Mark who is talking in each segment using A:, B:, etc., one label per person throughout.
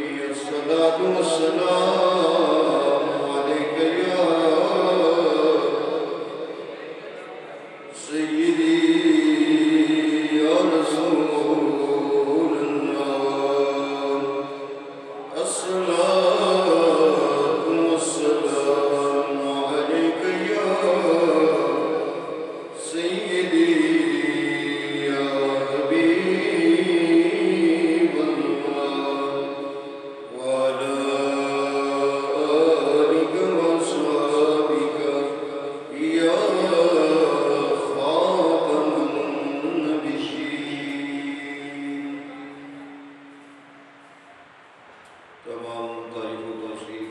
A: الصلاة والسلام عليك يا سيدي يا رسول الله. الصلاة والسلام عليك يا سيدي يا حبيب الله، وعلى آلك وأصحابك يا خاتم النبيين. تمام تعریف و توصیف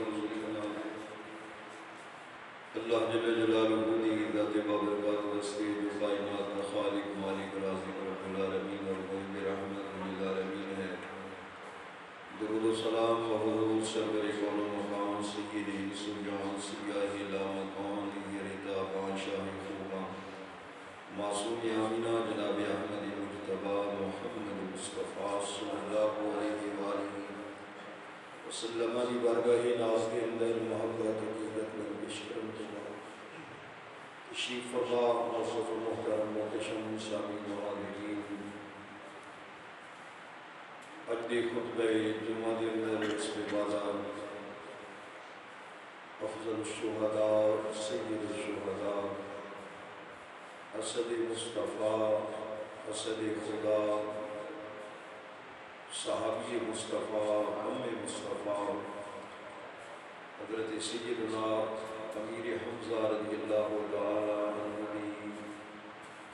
A: اللہ جل جلالہ دی ذات بابرکات وستی جو کائنات کا خالق مالک رازق رب العالمین اور محب رحمت للعالمین ہے. درود و سلام و حضور سرور کون و مقام سید سجان سیاہ لامکان رضا بادشاہ خوبان معصوم آمینہ جناب احمد مجتبی محمد مصطفیٰ صلی اللہ علیہ وآلہ وسلم علی بارگاہ ناز کے اندر محبت عقیدت میں بشکرم تشریف فرما. معزز و محترم محتشم سامعین و حاضرین، اج دے خطبہ جمعہ دے اندر اس کے بعد افضل الشہداء سید الشہداء اسد مصطفیٰ اسد خدا صحابی مصطفیٰ ام مصطفیٰ حضرت سیدنا امیر حمزہ رضی اللہ تعالی عنہ دی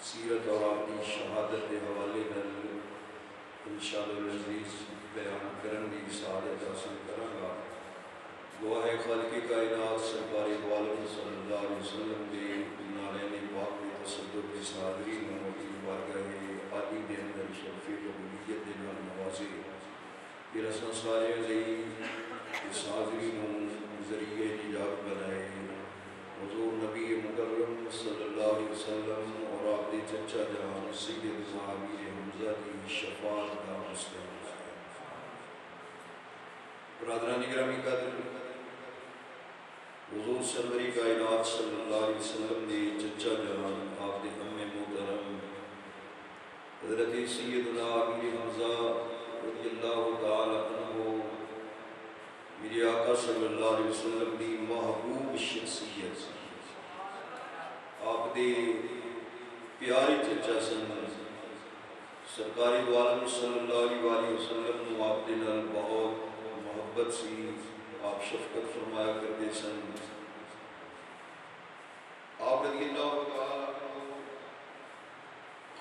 A: سیرت اور آپ کی شہادت کے حوالے نال انشاءاللہ العزیز بیان کرن دی سعادت حاصل کراں گا. دعا ہے خالق کائنات سرکار دو عالم صلی اللہ علیہ وسلم دے نالین پاک میں تصدق کی صادری موتی بارگاہ عالی دے اندر شرف قبولیت دے نال نوازے. یہ رسن سارے عزیز اس حاضری نوں ذریعے نجات بنائے. حضور نبی مکرم صلی اللہ علیہ وسلم اور آپ دے چچا جان سیدنا امیر حمزہ کی شفاعت کا مستحق ہے. برادران گرامی قدر، حضور سرور کائنات صلی اللہ علیہ وسلم دے چچا جان آپ دے ام محترم حضرت سیدنا امیر حمزہ رضی اللہ تعالی عنہ میرے آقا صلی اللہ علیہ وسلم دی محبوب شخصیت، آپ دے پیارے چچا سن. سرکار دو عالم صلی اللہ علیہ وسلم نو آپ دے نال بہت محبت سی، آپ شفقت فرمایا کرتے سن. آپ رضی اللہ تعالی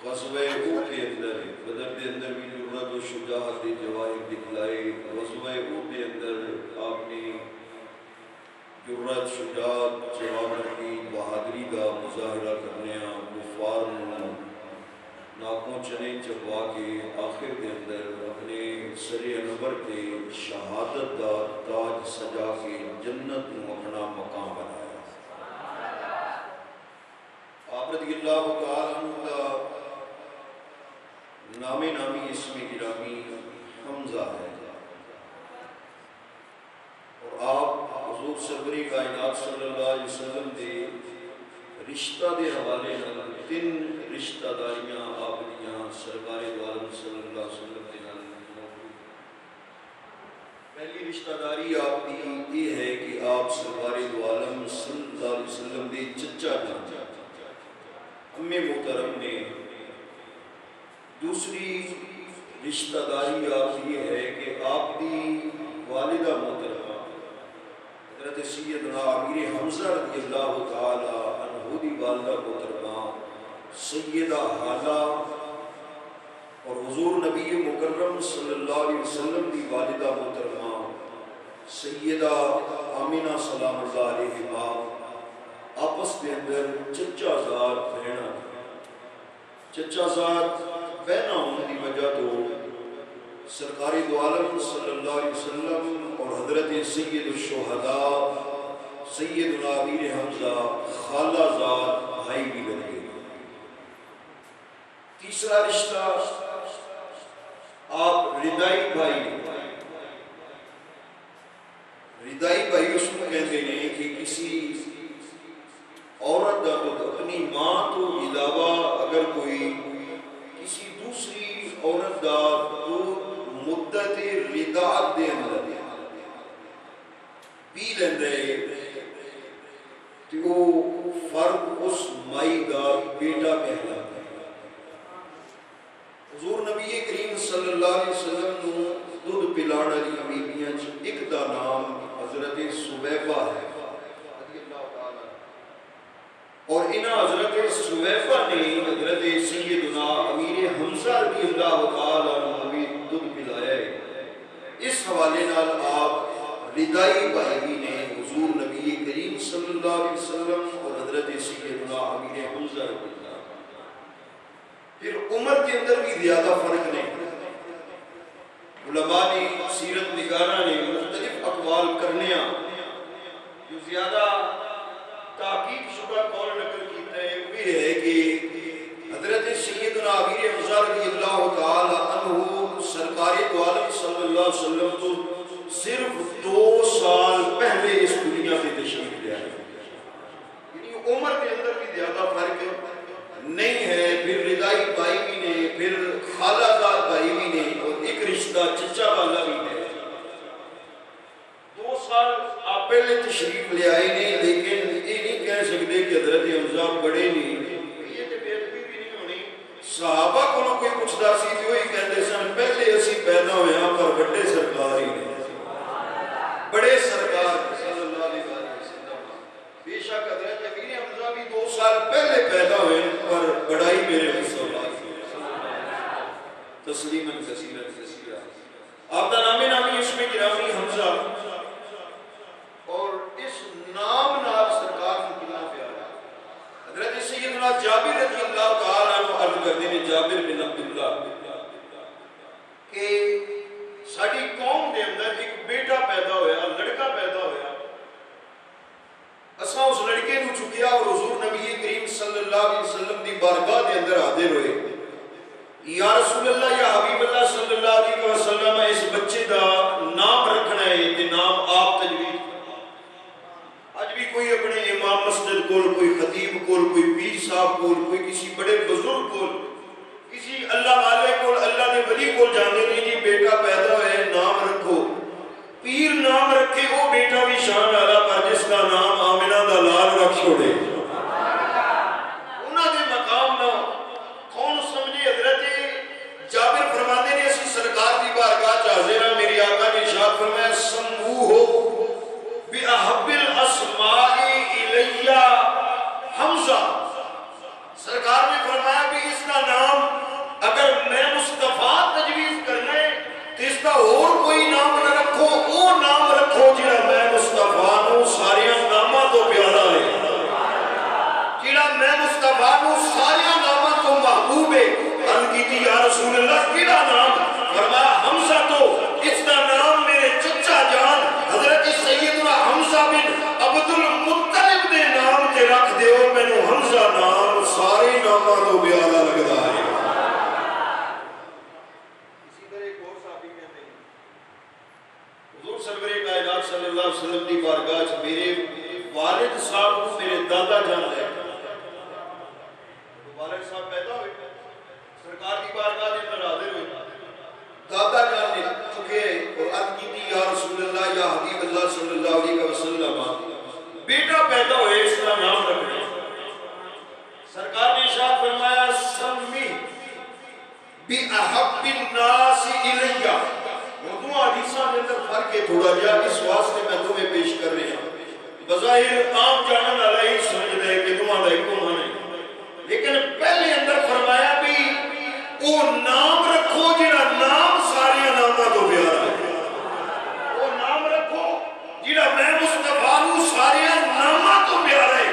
A: غزوہ احد کے اندر بدر کے اندر بھی جرأت و شجاعت کے جواہر دکھلائے. غزوہ احد کے اندر آپ نے جرأت شجاعت جوانوں کی بہادری کا مظاہرہ کرنے کفار ناکوں چنے چبوا کے آخر کے اندر اپنے سر انور کے شہادت کا تاج سجا کے جنت میں اپنا مقام بنایا. آپ رضی اللہ تعالیٰ عنہ کا نام نامی اسم گرامی حمزہ ہے، اور آپ حضور سرور کائنات صلی اللہ علیہ وسلم دے رشتہ دے حوالے نال تین رشتہ داریاں آپ دیاں سرکار دو عالم صلی اللہ علیہ وسلم دے نال موجود. پہلی رشتہ داری آپ دی یہ ہے کہ آپ سرکار دو عالم صلی اللہ علیہ وسلم دے چچا جان ام محترم نے. دوسری رشتہ داری آپ یہ ہے کہ آپ دی والدہ محترمہ حضرت سیدنا امیر حمزہ رضی اللہ تعالی عنہ دی والدہ محترمہ سیدہ حالہ اور حضور نبی مکرم صلی اللہ علیہ وسلم دی والدہ محترمہ سیدہ آمینہ سلام اللہ علیہ آپس کے اندر چچا زاد بہنا چچا زاد بہنا ہونے کی وجہ تو سرکار دو عالم صلی اللہ علیہ وسلم اور حضرت سید الشہداء سیدنا امیر حمزہ خالہ زاد بھائی بھی بن گئے. تیسرا رشتہ آپ ردائی بھائی ردائی بھائی اس کو کہتے ہیں کہ کسی عورت کا تو اپنی ماں تو علاوہ اگر کوئی کسی دوسری عورت کا دودھ مدت رداعت دے اندر پی لیندے تو وہ فرد اس مائی کا بیٹا کہلاتا ہے۔ حضور نبی کریم صلی اللہ علیہ وسلم نے دودھ پلانے والی بیبیاں ایک دا نام حضرت سویبہ ہے، اور انہاں حضرت سویبہ نے حضرت سیدنا امیر حمزہ رضی اللہ تعالیٰ عنہ بھی دودھ پلایا ہے۔ اس حوالے نال آپ ردائی بھائی نے حضور نبی کریم صلی اللہ علیہ وسلم اور حضرت سیدنا امیر حمزہ رضی اللہ عنہ، پھر عمر کے اندر بھی زیادہ فرق نہیں۔ علماء نے سیرت نگارہ نے مختلف اقوال کرنے جو زیادہ تحقیق شدہ قول نقل کیتا ہے وہ ہے کہ حضرت سیدنا امیر حمزہ رضی اللہ تعالی عنہ سرکار دو عالم صلی اللہ علیہ وسلم تو صرف 2 سال پہلے اس دنیا سے تشریف لے آئے، یعنی عمر کے اندر بھی زیادہ فرق نہیں ہے۔ پھر ردائی بھائی بھی نے، پھر خالہ زاد بھائی بھی نے، اور ایک رشتہ چچا والا بھی ہے۔ 2 سال آپ پہلے تشریف لے آئے نے، لیکن یہ نہیں کہہ سکتے کہ حضرت حمزہ بڑے نہیں، یہ تو بے ادبی بھی نہیں ہونی۔ صحابہ کو کوئی پوچھتا سی تو وہی کہتے سن پہلے اسی پیدا ہوئے ہیں پر بڑے سرکار ہی نے، بڑے سرکار صلی اللہ علیہ وسلم۔ بے شک حضرت امیر حمزہ بھی 2 سال پہلے پیدا ہوئے پر بڑائی میرے مصطفیٰ تسلیماً کثیراً کثیرا۔ آپ کا نام نامی اس میں گرامی حمزہ، اور اس نام نال سرکار کو کتنا پیارا۔ حضرت سیدنا جابر رضی اللہ تعالیٰ عنہ عرض کرتے ہیں، جابر بن عبداللہ، کہ ساری قوم دے اندر ایک بیٹا پیدا ہویا، لڑکا پیدا ہویا، اساں اس لڑکے نو چکیا اور حضور نبی کریم صلی اللہ علیہ وسلم دی بارگاہ دے اندر حاضر ہوئے، یا رسول اللہ یا حبیب اللہ صلی اللہ علیہ وسلم اس بچے دا نام رکھنا ہے تے نام آپ تجوید۔ آج بھی کوئی اپنے امام مسجد کول، کوئی خطیب کول، کوئی پیر صاحب کول، کوئی کسی بڑے بزرگ کول، کسی اللہ والے کول، اللہ دے ولی کول جاندے نہیں جی بیٹا پیدا ہوئے نام رکھو، پیر نام رکھے وہ بیٹا بھی شان والا پر جس کا نام آمنہ دا لال رکھ چھوڑے، انہاں دے مقام نہ کون سمجھے۔ حضرت جابر فرماتے ہیں اسی سرکار دی بارگاہ حاضر ہیں، میری آقا نے ارشاد فرمایا سموہ بأحب الاسماء الیہ حمزہ، سرکار نے فرمایا بھی اس کا نام اگر میں مصطفیٰ تجویز کرنا ہے تو اس کا اور کوئی نام نہ رکھو، وہ نام رکھو جڑا میں مصطفیٰ نو ساریاں نامہ تو پیارا ہے، جڑا میں مصطفیٰ نو ساریاں نامہ تو محبوب ہے۔ عرض کی تھی یا رسول اللہ کیڑا نام؟ فرمایا حمزہ، تو اس کا نام میرے چچا جان حضرت سیدنا حمزہ بن عبد المطلب دے نام تے رکھ دیو، میں نو حمزہ نام سارے نامہ تو پیارا لگدا ہے۔ اسی طرح ایک اور صحابی کہتے ہیں حضور سرور کائنات صلی اللہ علیہ وسلم دی بارگاہ میرے والد صاحب کو میرے دادا جان لے، والد صاحب پیدا ہوئے سرکار کی بارگاہ دے اندر حاضر ہوئے، دادا جان نے چکے اور عرض کی تھی یا رسول اللہ یا حبیب اللہ صلی اللہ علیہ وسلم بیٹا پیدا ہوئے اس کا نام رکھنا، سرکار نے ارشاد فرمایا سمی بأحب الناس الیہ۔ اردو حدیثاں کے اندر فرق ہے تھوڑا جا، اس واسطے میں تمہیں پیش کر رہے ہیں۔ بظاہر عام جانن والا ہی سمجھ دے کہ تمہاں دا ایک معنی، لیکن پہلے اندر فرمایا بھی وہ نام رکھو جڑا نام سارے نامہ تو پیارا ہے، وہ نام رکھو جڑا میں مصطفیٰ نو سارے نامہ تو پیارا ہے۔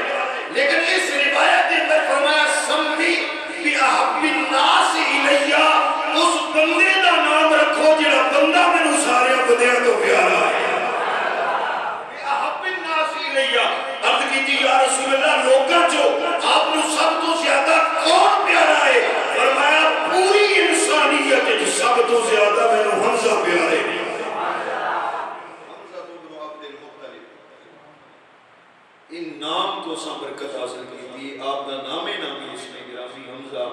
A: لیکن اس روایت کے اندر فرمایا سمی بأحب الناس الیہ، اس بندے دا نام رکھو جڑا بندہ مینوں سارے بندیاں تو پیارا ہے، بأحب الناس الیہ۔ عرض کی تھی یا رسول اللہ لوگاں جو آپ نو سب تو زیادہ کون پیارا ہے؟ فرمایا پوری انسانیت سب تو تساں برکت حاصل کی آپ دا نامے نامی اس میں گرامی حمزہ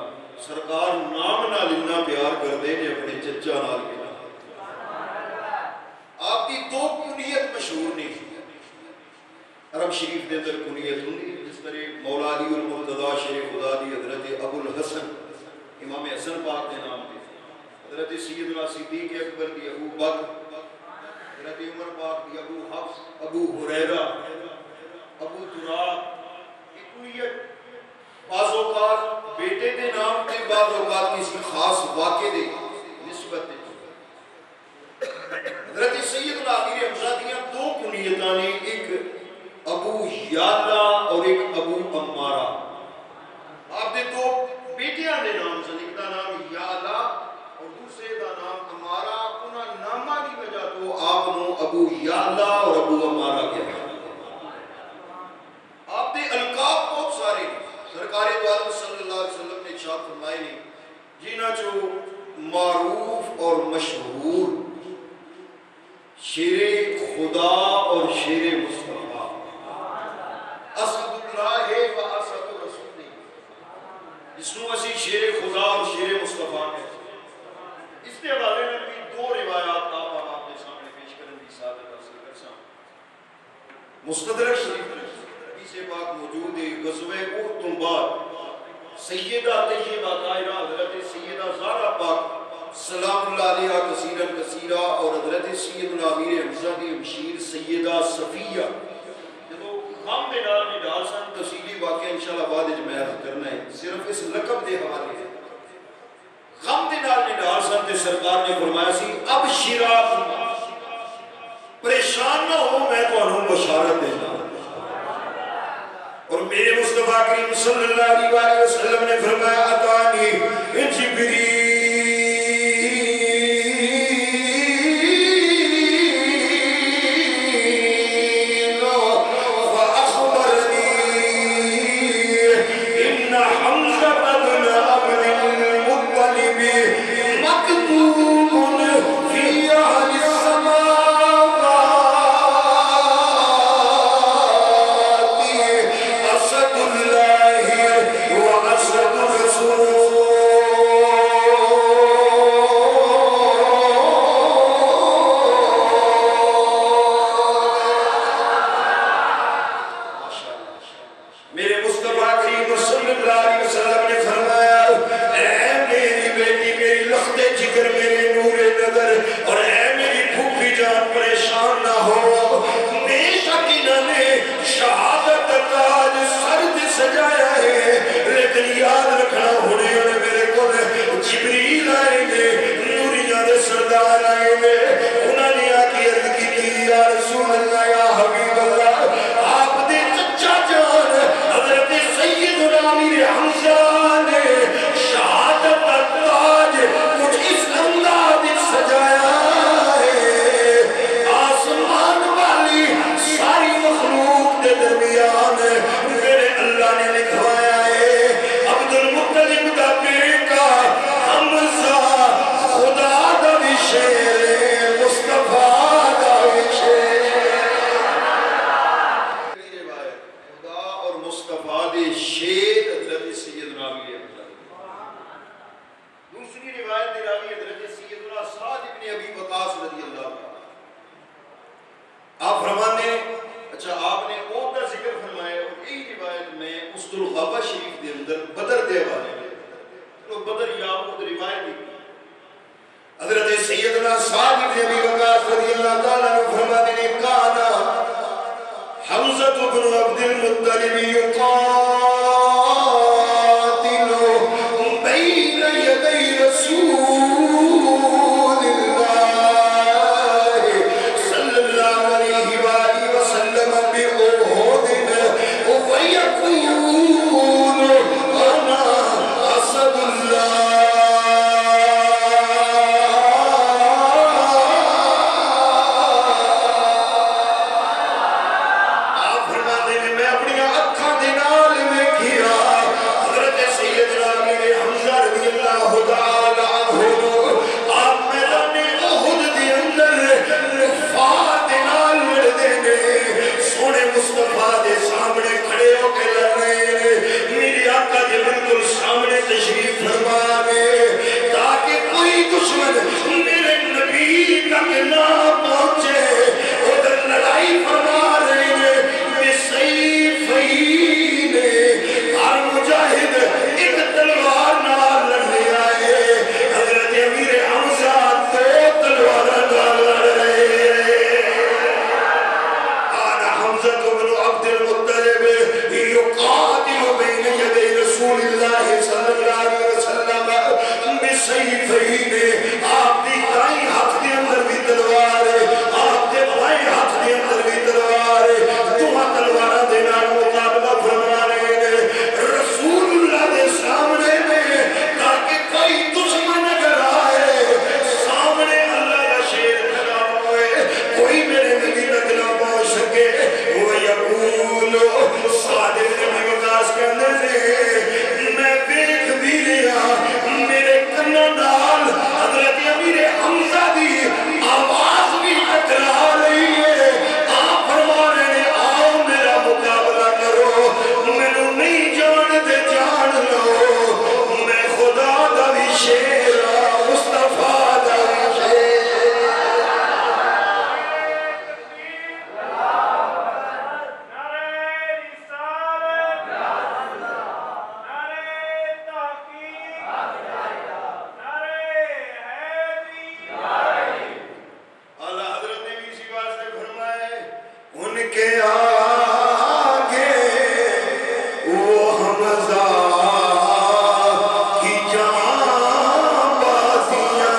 A: سرکار نام نال اتنا پیار کردے نے اپنے چچا نال کے آپ کی دو کنیت مشہور نہیں عرب شریف دے اندر کنیت ہوندی جس طرح مولا علی المرتضی شیخ خدا دی حضرت ابو الحسن امام حسن پاک دے نام دے حضرت سیدنا صدیق اکبر دی ابو بکر حضرت عمر پاک دی ابو حفص ابو ہریرہ ابو تراب یہ کنیت بعض اوقات بیٹے دے نام تے بعض اوقات کسی خاص واقعے دے نسبت دے حضرت سیدنا امیر حمزہ دیاں دو کنیتاں نے ایک ابو یالا اور ایک ابو امارہ آپ دے دو بیٹیاں دے نام سے ایک دا نام یالا اور دوسرے دا نام امارہ انہاں نامہ کی وجہ تو آپ نو ابو یالا اور ابو امارہ کہا آپ دے القاب بہت سارے سرکار دو عالم صلی اللہ علیہ وسلم نے ارشاد فرمائے نے جنہاں جو معروف اور مشہور شیر خدا اور شیر مصطفیٰ اسد اللہ و اسد رسول جس کو اسی شیر خدا اور شیر مصطفیٰ ہے اس کے حوالے میں بھی دو روایات آپ کے سامنے پیش کرنے کی سعادت حاصل کر سکیں مستدرک شریف حدیث پاک موجود ہے غزوہ احد تو بعد سیدہ طیبہ طاہرہ حضرت سیدہ زہرا پاک سلام اللہ علیہ کثیرا کثیرا اور حضرت سیدنا امیر حمزہ دی ہمشیر سیدہ صفیہ جدو غم دے نال نے ڈال سن تفصیلی واقعہ انشاءاللہ بعد وچ میں عرض کرنا ہے صرف اس لقب دے حوالے سے غم دے نال نے ڈال سن تے سرکار نے فرمایا سی اب شرا پریشان نہ ہو میں تانوں بشارت دینا اور میرے مصطفیٰ کریم صلی اللہ علیہ وسلم نے فرمایا اتانی جبریل
B: میں اپنی اکھاں دے نال
A: کے آگے وہ حمزہ کی جان بازیاں.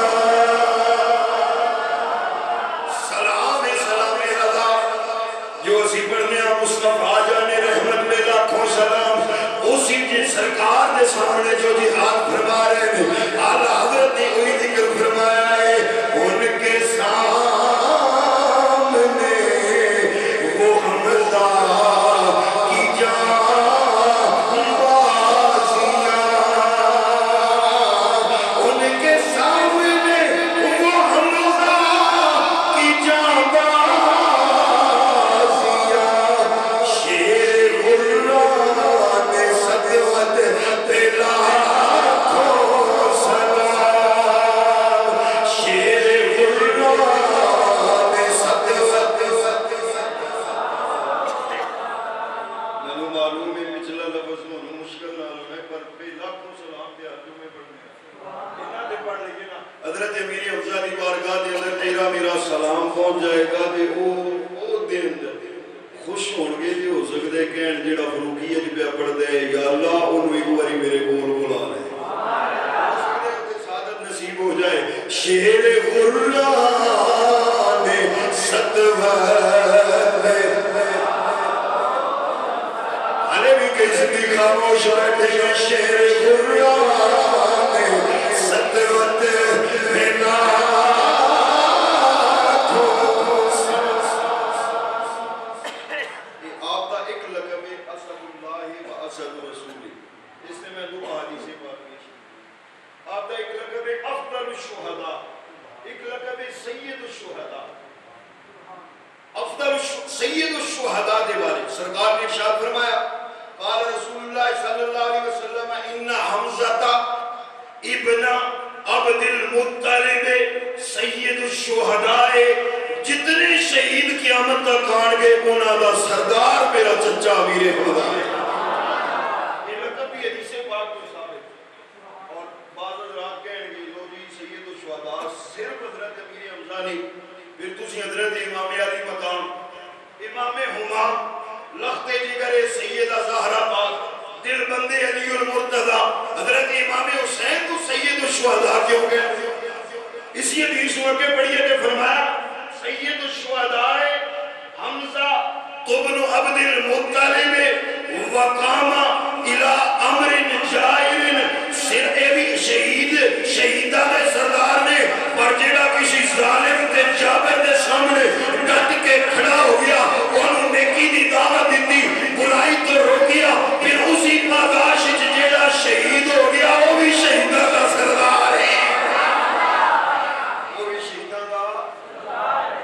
A: سلام سلام رضا جو اسی پڑھنے مصطفیٰ جان رحمت میں لاکھوں سلام. اسی جی سرکار دے سامنے جو جہاد فرما رہے ہیں اعلیٰ حضرت نے کوئی ذکر فرمایا ہے ان کے سامنے وہ حمزہ کی جان بازیاں. ان کے سامنے وہ حمزہ کی جان بازیاں. شیر غران صدوت پہ لاکھوں سلام. شیر غران صدوت. مینو معلوم ہے پچھلا لفظ مجھے مشکل نہ ہونا ہے پر پہ لاکھوں سلام کے حد میں پڑھنے انہاں دے پڑھ لئیے نا. حضرت امیر حمزہ دی بارگاہ دے اندر تیرا میرا سلام پہنچ جائے گا تے او دے اندر خوش ہون گے جو ہو سکتا ہے کہن جیڑا فروقیت پہ پڑھ دے یا اللہ انہوں ایک باری میرے کول بلا لے سعادت نصیب ہو جائے. شیر غران صدوت علی بھی کسی بھی خاموش بیٹھے ہیں. شیر غران صدوت پہ لاکھوں آپ کا ایک لقب ہے اسد اللہ و اسد رسولی. اس نے میں دو حدیثیں بات کی. آپ کا ایک لقب ہے افضل الشہداء, ایک لقب ہے سید الشہداء. افضل سید الشہداء دے بارے سرکار نے ارشاد فرمایا قال رسول اللہ صلی اللہ علیہ وسلم ان حمزہ ابن عبد المطلب سید الشہداء. جتنے شہید قیامت تک آن گے انہاں دا سردار میرا چچا امیر حمزہ ہے. یہ لقب بھی حدیث پاک تو ثابت. اور بعض حضرات کہیں گے لو جی سید الشہداء صرف حضرت امیر حمزہ نہیں, پھر تسی حضرت امام علی مقام, امام ہما, لخت جگر سیدہ زہرا پاک, دل بندے علی المرتضی, حضرت امام حسین کو سید الشہداء کیوں گئے؟ اسی حدیث میں کے پڑھیے نے فرمایا سید الشہداء حمزہ ابن عبد المطلب وقام الى امر جائر. شہید شہیدہ دے سردار نے پر جڑا کسی ظالم تے جابر دے سامنے ڈٹ کے کھڑا ہو گیا انہوں نیکی دی دعوت دیتی برائی تو روکیا پھر اسی پاداش جڑا شہید ہو گیا وہ بھی شہیدہ کا سردار ہے. وہ بھی شہیدہ کا سردار ہے.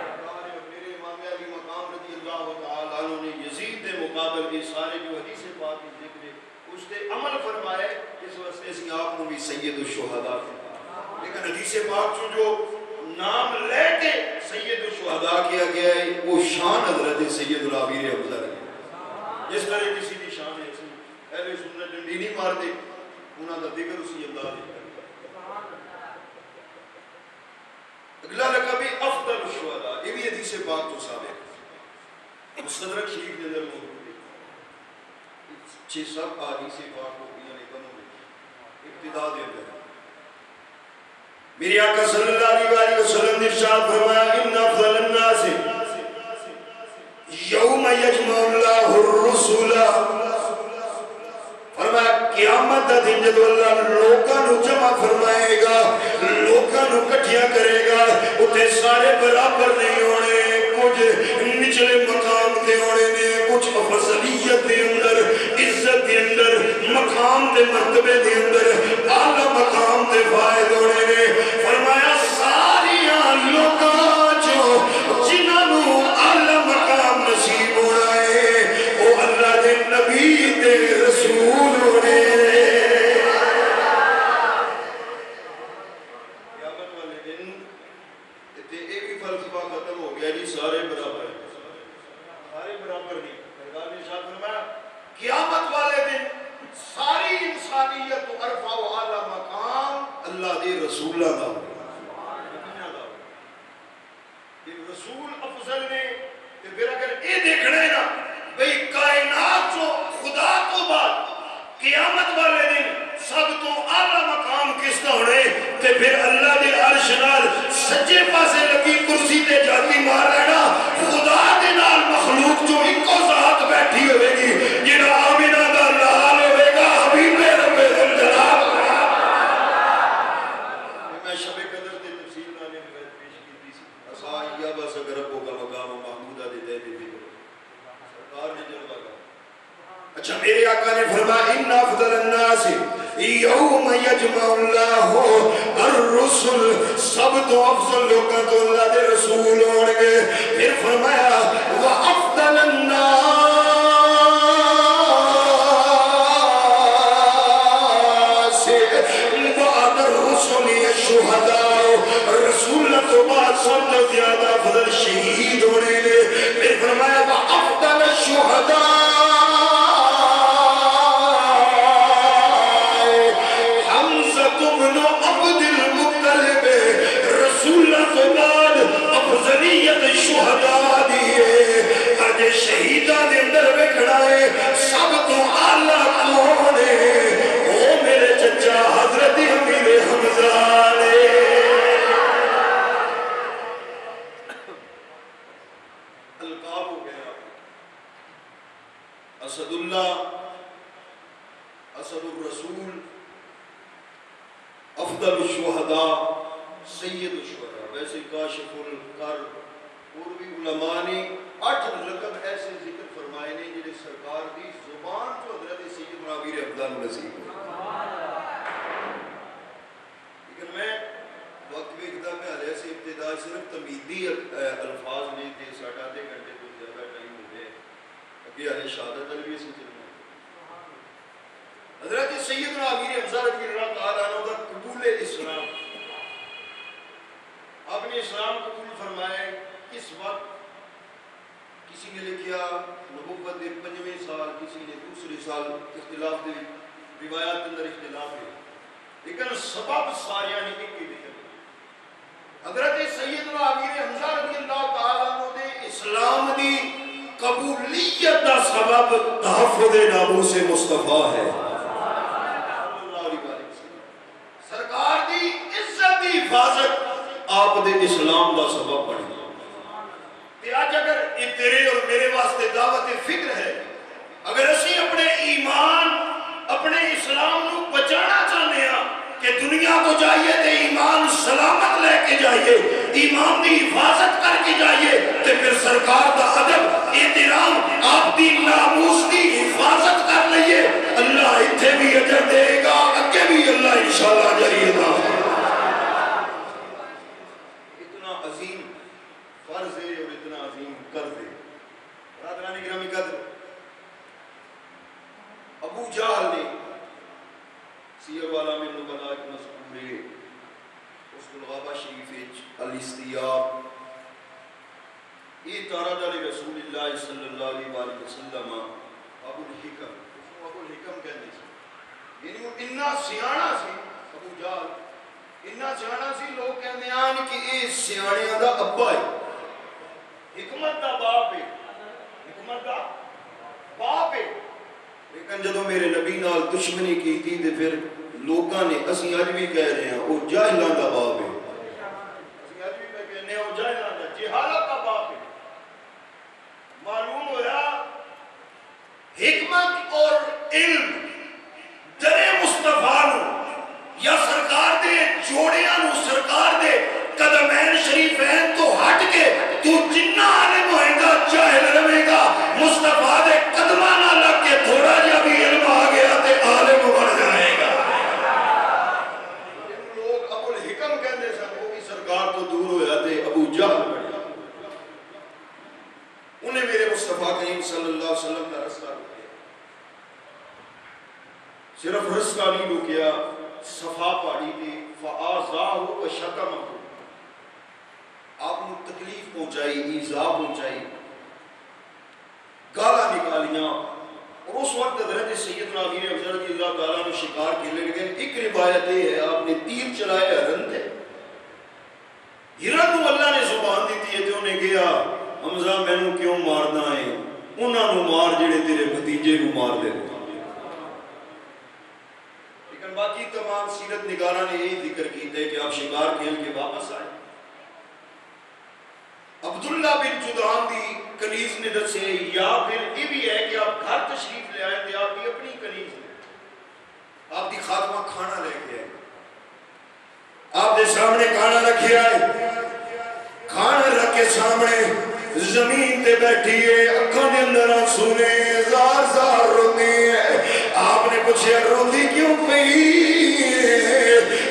A: میرے امام علی مقام رضی اللہ تعالیٰ عنہ نے یزید دے مقابل کے سارے جو حدیث پاک کی ذکر ہے اس نے عمل فرمایا. اس واسطے سے آپ کو بھی سید الشہداء ہے. لیکن حدیث پاک جو نام لے کے سید الشہداء کیا گیا ہے وہ شان حضرت سید الامیر حمزہ ہے. جس طرح کسی کی شان ہے اہل سنت ڈنڈی نہیں مارتے انہاں دا ذکر اسی انداز ہے. اگلا لقب ہے افضل الشہداء. یہ بھی حدیث پاک تو ثابت ہے. مستدرک شریف کے اندر موجود ہے. 6 حدیث پاک کو یعنی بنو ابتدا دے اندر میری آقا صلی اللہ علیہ وسلم نے ارشاد فرمایا ان افضل الناس یوم یجمع اللہ الرسول. فرمایا قیامت دا دن جب اللہ لوکاں نو جمع فرمائے گا, لوکاں نو کٹھیاں کرے گا, اتے سارے برابر نہیں ہونے, کچھ نچلے مقام دے ہونے نے, کچھ افضلیت دے اندر, عزت دے اندر, مقام دے مرتبے دے اندر, اعلیٰ مقام دے فائد ہونے نے. فرمایا ساریاں لوکاں جو جنہاں نو اعلیٰ مقام نصیب ہونا ہے وہ اللہ دے نبی دے رسول ہونے. قیامت والے دن تے یہ بھی فلسفہ ختم ہو گیا جی سارے برابر ہیں. سارے برابر نہیں. سرکار نے ارشاد فرمایا قیامت والے دن ساری انسانیت کو عرفہ و اعلیٰ مقام اللہ دے رسولہ دا. رسول افضل نے پھر اگر یہ دیکھنا ہے نا بھئی کائنات جو خدا تو بعد قیامت والے دن سب تو اعلیٰ مقام کس کا ہونے تے پھر اللہ دے عرش نال سجے پاسے لگی کرسی تے جاتی مار لینا خدا دے نال مخلوق جو ایکو ذات بیٹھی ہوئے گی جنہا آمینہ دا لال ہوئے گا حبیب رب الجلال. میں شب قدر تے تفسیر نانے میں پیش کی تھی اسائی بس اگر ربو کا مقام محمودہ دے دے دے سرکار نے جلوہ کا. اچھا میرے آقا نے فرمایا ان افضل الناس یوم یجمع اللہ الرسل سب تو افضل لوگاں تو اللہ دے رسول ہون گے. پھر فرمایا وافضل الناس بعد الرسل الشہداء رسول تو بعد سب تو زیادہ افضل شہید ہونے گے. پھر فرمایا وافضل الشہداء شہداء دیئے اج شہیدہ دے اندر وکھڑا ہے سب تو اعلیٰ کون ہے او میرے چچا حضرت امیر حمزہ نے. القاب ہو گیا اسد اللہ اسد الرسول افضل الشہداء سید الشہداء. ویسے کاشف الکرب اور بھی علماء نے 8 لقب ایسے ذکر فرمائے نے جنہیں سرکار دی زبان جو حضرت سید امیر حمزہ نصیب ہوئی. لیکن میں وقت میں اقدام میں علیہ سے ابتدا صرف تمیدی الفاظ نے کہ 8.5 گھنٹے تو زیادہ ٹائم ہو گئے ابھی علیہ شہادت علوی سے چلنا. حضرت سیدنا امیر حمزہ رضی اللہ تعالیٰ عنہ کا قبول اسلام آپ نے اسلام قبول فرمائے اس وقت کسی نے لکھیا نبوت دے 5ویں سال کسی نے دوسرے سال اختلاف دے روایات اندر اختلاف ہے لیکن سبب ساریاں نے ایک ہی لکھا. حضرت سیدنا امیر حمزہ رضی اللہ تعالیٰ عنہ دے اسلام دی قبولیت دا سبب تحفظ ناموس مصطفیٰ ہے. سرکار دی عزت دی حفاظت آپ دے اسلام دا سبب بڑھ گیا. آج اگر یہ تیرے اور میرے واسطے دعوت فکر ہے اگر اسی اپنے ایمان اپنے اسلام نو بچانا چاہنے ہیں کہ دنیا کو جائیے تے ایمان سلامت لے کے جائیے ایمان دی حفاظت کر کے جائیے تے پھر سرکار دا ادب احترام آپ دی ناموس دی حفاظت کر لئیے اللہ اتھے بھی اجر دے گا اگے بھی اللہ انشاءاللہ اجر دے گا. فرض ہے اور اتنا عظیم قرض ہے. برادران گرامی قدر ابو جہل نے سیر والا میں نبلا ایک مذکور ہے اس الغابہ شریف الاستیاب یہ تارد علی رسول اللہ صلی اللہ علیہ وسلم ابو الحکم ابو الحکم کہنے سے یعنی وہ اتنا سیانا سی ابو جہل اتنا سیانا سی لوگ کہنے آن کہ یہ سیانیاں دا ابا ہے حکمت دا باپ ہے حکمت دا باپ ہے. لیکن جدو میرے نبی نال دشمنی کی تھی تے پھر لوگاں نے اسی آج بھی کہہ رہے ہیں وہ جاہلان دا باپ ہے اسی آج بھی کہنے ہیں وہ جاہلان دا جہالت دا باپ ہے. معلوم ہوا حکمت اور علم در مصطفیٰ نو یا سرکار دے جوڑیاں نو سرکار دے قدمین شریفین تو ہٹ کے تو جنہ عالم ہوئے گا جاہل رہے گا مصطفیٰ دے قدمہ نہ لگ کے تھوڑا جا بھی علم آ گیا تے عالم بن جائے گا. لوگ ابو الحکم کہنے سے وہ بھی سرکار تو دور ہویا تے ابو جہل بن گیا. انہیں میرے مصطفیٰ کریم صلی اللہ علیہ وسلم کا رستہ رکھیا صرف رستہ نہیں رکیا صفا پاڑی تھی فآزاہو و شتمہو آپ نے تکلیف پہنچائی ایذا پہنچائی گالا نکالیاں اور اس وقت حضرت سیدنا امیر حمزہ رضی اللہ تعالیٰ نے شکار کھیلے گئے. ایک روایت ہے آپ نے تیر چلائے ہرن تھے ہرن کو اللہ نے زبان دیتی ہے جو انہیں گیا حمزہ مینوں کیوں مارنا ہے؟ انہاں نوں مار جڑے تیرے بھتیجے نوں مار دے۔ لیکن باقی تمام سیرت نگاراں نے یہی ذکر کیتا ہے کہ آپ شکار کھیل کے واپس آئے۔ عبداللہ بن جدعان دی کنیز نے دسے، یا پھر یہ بھی ہے کہ آپ گھر تشریف لے آئے تھے، آپ کی اپنی کنیز ہے، آپ دی خاتمہ کھانا لے کے آئے، آپ دے سامنے کھانا رکھے آئے، کھانا رکھ کے سامنے زمین تے بیٹھی ہے، اکھاں دے اندر آنسو نے زار زار روندی ہے۔ آپ نے پوچھا روندی کیوں پئی؟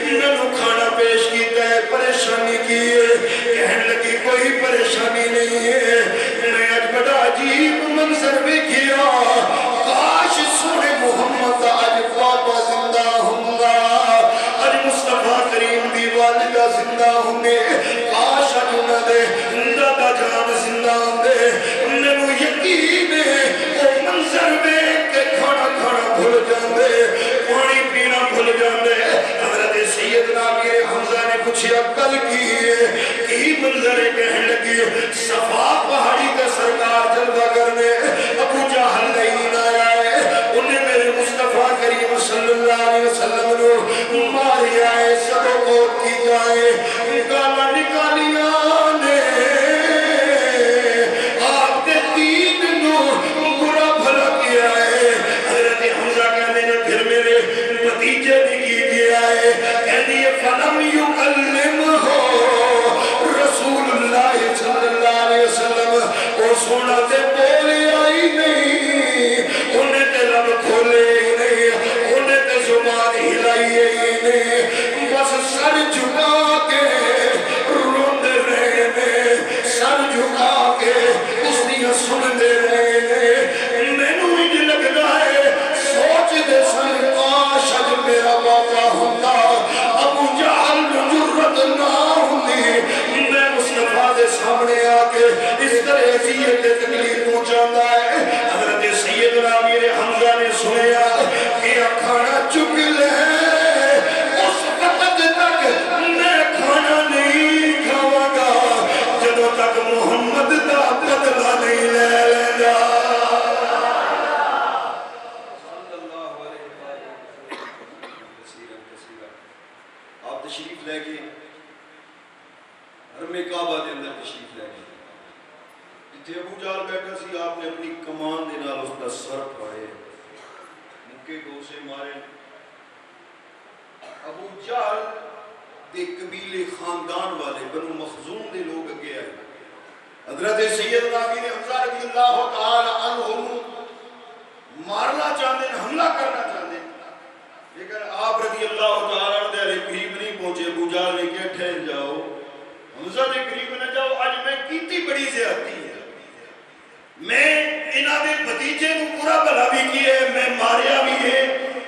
A: مینوں کھانا پیش کیتا ہے، پریشانی کی ہے؟ کہنے لگی کوئی پریشانی نہیں ہے، میں اج بڑا عجیب منظر ویکھیا، کاش سونے محمد اج بابا زندہ ہوندا، اج مصطفیٰ کریم دی والدہ زندہ ہوندے، کاش اج انہاں دے دادا جان زندہ ہوندے۔ مینوں یقین ہے او منظر ویکھ کے کھانا کھانا بھول جاندے، پانی پینا بھول جاندے۔ حضرت سیدنا امیر حمزہ نے پوچھا کل کی منظر ہے؟ کہنے لگی صفا پہاڑی کا سرکار جلوہ کرنے ابو جہل لین آیا ہے، انہیں میرے مصطفیٰ کریم صلی اللہ علیہ وسلم نے ماری آئے، سبوں کو کی جائے، گالا نکالیاں نے آپ کے دین نو برا بھلا کیا ہے۔ حضرت حمزہ کہنے نے پھر میرے بھتیجے بھی کی گیا ہے، کہنے یہ فلم یکلم ہو رسول اللہ صلی اللہ علیہ وسلم، وہ سونا تے بولے آئی نہیں، انہیں تے لب کھولے ہی نہیں، انہیں تے زبان ہلائی ہی نہیں، بس سر جھکا کے روندے رہنے، سر جھکا کے اس دیا سندے رہنے۔ مینوں ہی لگدا ہے سوچ دے سن کاش اج میرا بابا ہوندا، ابو جہل جرت نہ ہوندی، میں مصطفیٰ دے سامنے آ کے اس طرح اذیت تکلیف پہنچاتا ہے۔ حضرت سیدنا امیر حمزہ نے سنیا کہ کھانا چک لے، اس وقت تک میں کھانا نہیں کھاواں گا جدوں تک محمد دا بدلہ نہیں لے لیندا۔ آپ تشریف لے کے حرم کعبہ دے اندر تشریف لے گئے، جتھے ابو جہل بیٹھا سی، آپ نے اپنی کمان دے نال اس دا سر پھاڑے، مکے گو سے مارے۔ ابو جہل دے قبیلے خاندان والے بنو مخزوم دے لوگ اگے آئے، حضرت سیدنا امیر حمزہ رضی اللہ تعالی عنہ مارنا چاہتے ہیں، حملہ کرنا چاہتے ہیں، لیکن آپ رضی اللہ تعالی عنہ دے قریب نہیں پہنچے۔ ابو جہل نے کہا ٹھہر جاؤ، حمزہ دے قریب نہ جاؤ، آج میں کیتی بڑی زیادتی ہے، میں انہاں دے بھتیجے کو برا بھلا بھی کیے، میں ماریا بھی ہے،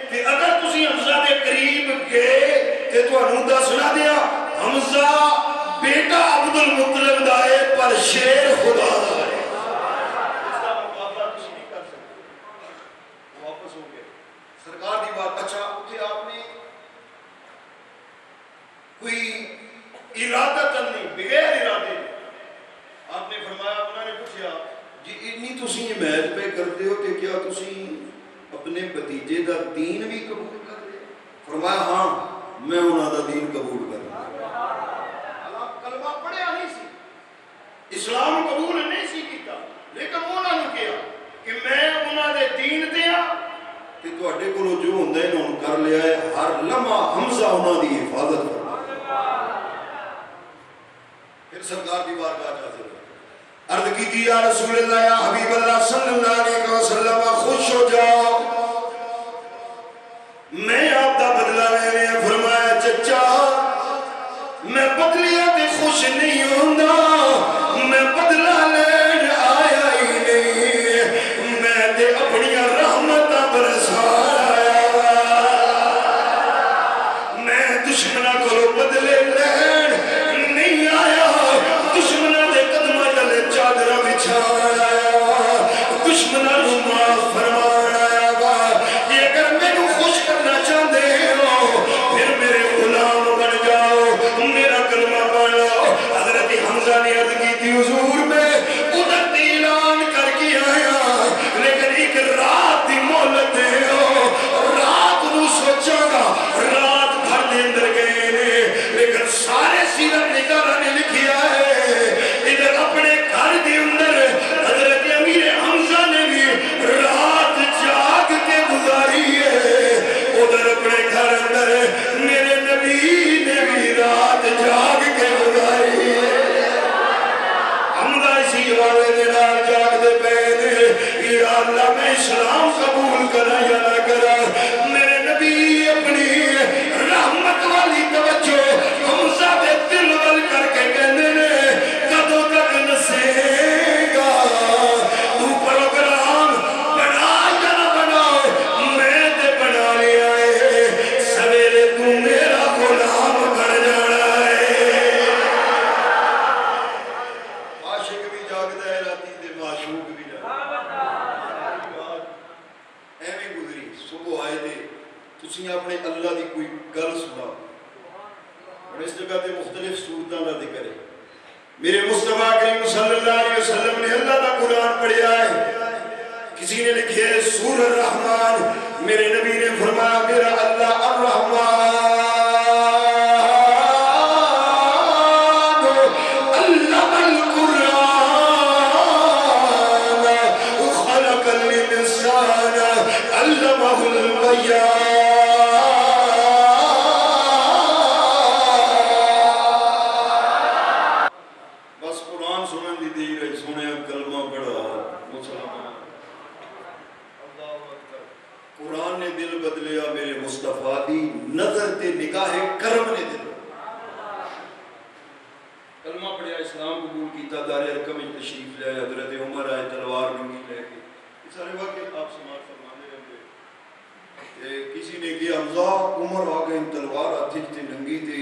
A: کہ اگر تسی حمزہ دے قریب گئے تے تانوں دسنا دیا حمزہ بیٹا عبد المطلب دا ہے پر شیر خدا دا ہے، اس کا مقابلہ تسی نہیں کر سکتے۔ واپس ہو گئے، سرکار دی بات اچھا اتھے آپ نے کوئی ارادتاً نہیں، بغیر ارادے آپ نے فرمایا، انہوں نے پوچھا جی اتنی تسی حمایت پہ کرتے ہو کہ کیا تسی اپنے بھتیجے دا دین بھی قبول کر لے؟ فرمایا ہاں میں انہاں دا دین قبول کر لیا۔ کلمہ پڑھیا نہیں سی، اسلام قبول نہیں سی کیتا، لیکن انہوں نے کیا کہ میں انہاں دے دین دیا کہ تواڈے کولوں جو ہوندا ہے انہوں کر لیا ہے، ہر لمحہ حمزہ انہاں دی حفاظت کر۔ پھر سرکار دی بارگاہ حاضر ہوئے، عرض کی تھی یا رسول اللہ یا حبیب اللہ صلی اللہ علیہ وسلم خوش ہو جاؤ، میں آپ دا بدلہ لینے ہیں۔ فرمایا چچا میں بدلیاں تے خوش نہیں ہوندہ، میں بدلہ لین آیا ہی نہیں، میں تے اپنی رحمتہ برسان آیا، میں دشمنہ کو بدلے لین نہیں آیا، دشمنہ دے قدمہ جلے چادرہ بچھایا، دشمنہ نو معاف فرمایا گا۔ یہ اگر میں نو خوش کرنا چاہتے ہو پھر میرے غلام بن جاؤ، میرا کلمہ پڑھ لو۔ حضرت حمزہ نے عرض کی تھی حضور میں اللہ میں اسلام قبول کرا یا نہ کرا. میرے نبی اپنی رحمت والی توجہ حمزہ دے دل ول کر کے کہندے نے کدوں تک نسے گا تو پروگرام بنا یا نہ بنا میں تے بنا لیا ہے سویرے تو میرا غلام بن جانا ہے. عاشق بھی جاگدا ہے راتی تے معشوق بھی جاگدا ہے. ایویں گزری صبح آئے دے تسی اپنے اللہ دی کوئی گل سنا اور اس جگہ تے مختلف صورتوں کا ذکر ہے. میرے مصطفیٰ کریم صلی اللہ علیہ وسلم نے اللہ کا قرآن پڑھیا ہے. کسی نے لکھے سورہ الرحمن میرے نبی نے فرمایا میرا اللہ الرحمن علم القرآن خلق الانسان علمہ البیان. بس قرآن سنن دی دیر ہے سنے کلمہ پڑھا مسلمان. قرآن نے دل بدلیا میرے مصطفیٰ دی نظر تے نگاہ کرم نے دل کلمہ پڑھیا اسلام قبول کیتا دار ارقم میں تشریف لے حضرت عمر آئے تلوار ننگی لے کے یہ سارے واقعے آپ سماعت فرمانے رہے. کسی نے کہا حمزہ عمر آ گئے تلوار ہاتھ تے ننگی تھی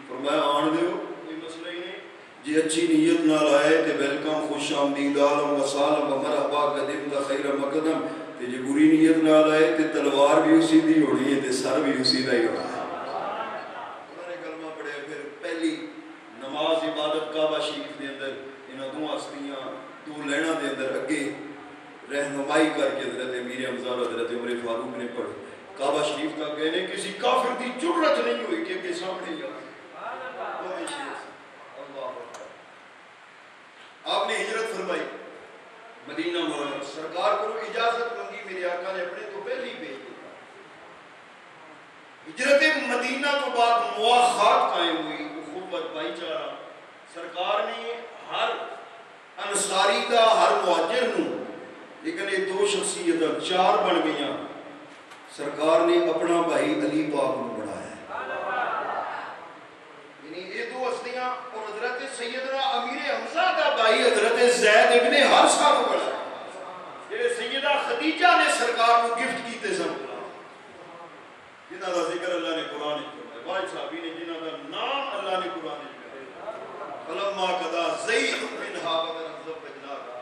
A: فرمایا آن دیو کوئی مسئلہ ہی نہیں جی اچھی نیت نہ لائے تے ویلکم خوش آمدید عالم و سالم و مرحبا قدم دا خیر مقدم تے جی بری نیت نہ لائے تے تلوار بھی اسی دی ہونی ہے تے سر بھی اسی دا ہی ہونا ہے. انہوں نے کلمہ پڑھے پھر پہلی نماز عبادت کعبہ شریف دے اندر انہوں دو ہستیاں دو لینا دے اندر اگے رہنمائی کر کے حضرت امیر حمزہ اور حضرت عمر فاروق نے پڑھ کعبہ شریف تک گئے نے کسی کافر دی جرت نہیں ہوئی کہ کے سامنے ہی آپ نے ہجرت فرمائی مدینہ منورہ سرکار کو اجازت مانگی میرے آقا نے اپنے تو پہلی بھیج دیا. ہجرت مدینہ تو بعد مواخات قائم ہوئی اخوت بھائی چارہ سرکار نے ہر انصاری دا ہر مہاجر نو لیکن یہ دو شخصیتاں چار بن گئیاں سرکار نے اپنا بھائی علی پاک کو بڑھایا. یعنی یہ دو ہستیاں اور حضرت سیدنا امیر حمزہ کا بھائی حضرت زید ابن حارثہ کو بڑھایا جڑے سیدہ خدیجہ نے سرکار کو گفٹ کیتے سن جنہاں دا ذکر اللہ نے قرآن میں فرمایا. واحد صحابی نے جنہاں دا نام اللہ نے قرآن میں فرمایا فلما قضا زید منها وطرا زوجناها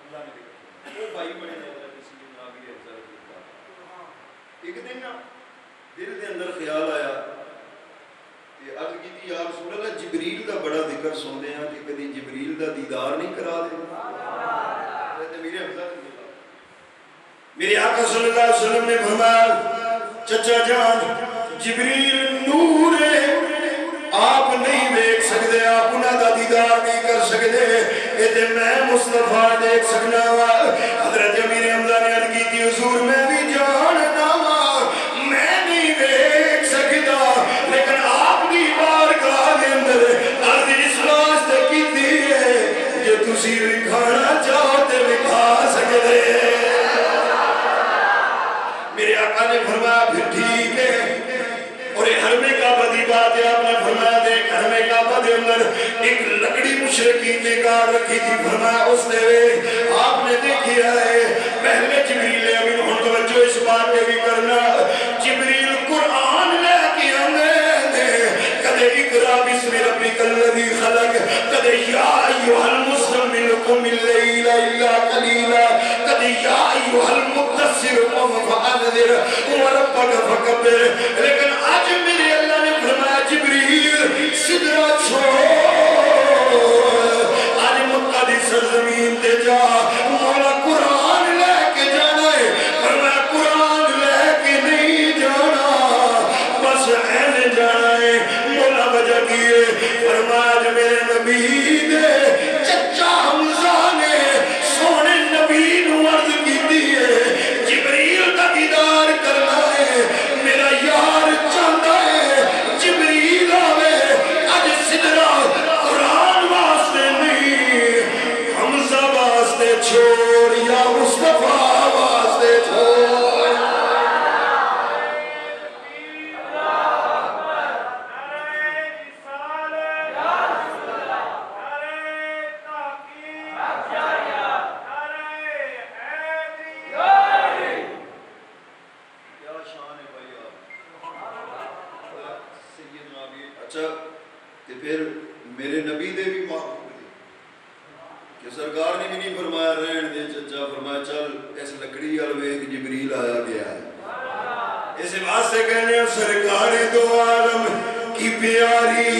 A: اللہ نے وہ بھائی بنے حضرت سیدنا امیر حمزہ ایک دن نا دل دے اندر خیال آیا کہ عرض کی یا رسول اللہ جبریل دا بڑا ذکر سنتے ہیں کہ کدی جبریل دا دیدار نہیں کرا دے. میرے آقا صلی اللہ علیہ وسلم نے فرمایا چچا جان جبریل نور آپ نہیں دیکھ سکتے آپ انہاں دا دیدار نہیں کر سکتے یہ تے میں مصطفیٰ دیکھ سکنا وا. حضرت امیر حمزہ نے عرض کی تھی حضور میں بھی جاننا وا میں نہیں دیکھ سکتا لیکن آپ کی بارگاہ دے اندر عرض اس واسطے کیتی ہے جو تسی وکھانا چاہو تے وکھا سکتے. میرے آقا نے فرمایا پھر ٹھیک ہے اور یہ حرم کعبہ دی بات ہے آپ نے فرمایا دیکھ حرم کعبہ دے اندر ایک لکڑی مشرقین نے کار رکھی تھی فرمایا اس نے آپ نے دیکھیا ہے پہلے جبریل امین ہن توجہ اس بات پہ بھی کرنا جبریل قرآن لے کے آنے کدے اقرا بسم ربک الذی خلق کدے یا ایھا المزمل قم اللیل الا قلیلا کدے یا ایھا المدثر قم فانذر وربک فکبر. لیکن آج میرے اللہ نے فرمایا جبریل سدرہ چھوڑ آج مکہ دی سرزمین تے جا مولا قرآن لے کے جانا ہے فرمایا قرآن لے کے نہیں جانا بس اینے جانا ہے. مولا وجہ کیے فرمایا جو میرے نبی دے چچا حمزہ نے سونے نبی نو عرض کیتی ہے جبریل کا دیدار کرنا ہے میرا یار چاہتا ہے جبریل آوے اج سدرہ قرآن واسطے مصطفیٰ واسطے چھوڑ اچھا کہ پھر میرے نبی دے بھی محبوب دی کہ سرکار نے بھی نہیں فرمایا رہن دے چچا، فرمایا چل اس لکڑی الویک جبریل آیا گیا ہے، اس بات سے کہنے ہیں سرکار دو عالم کی پیاری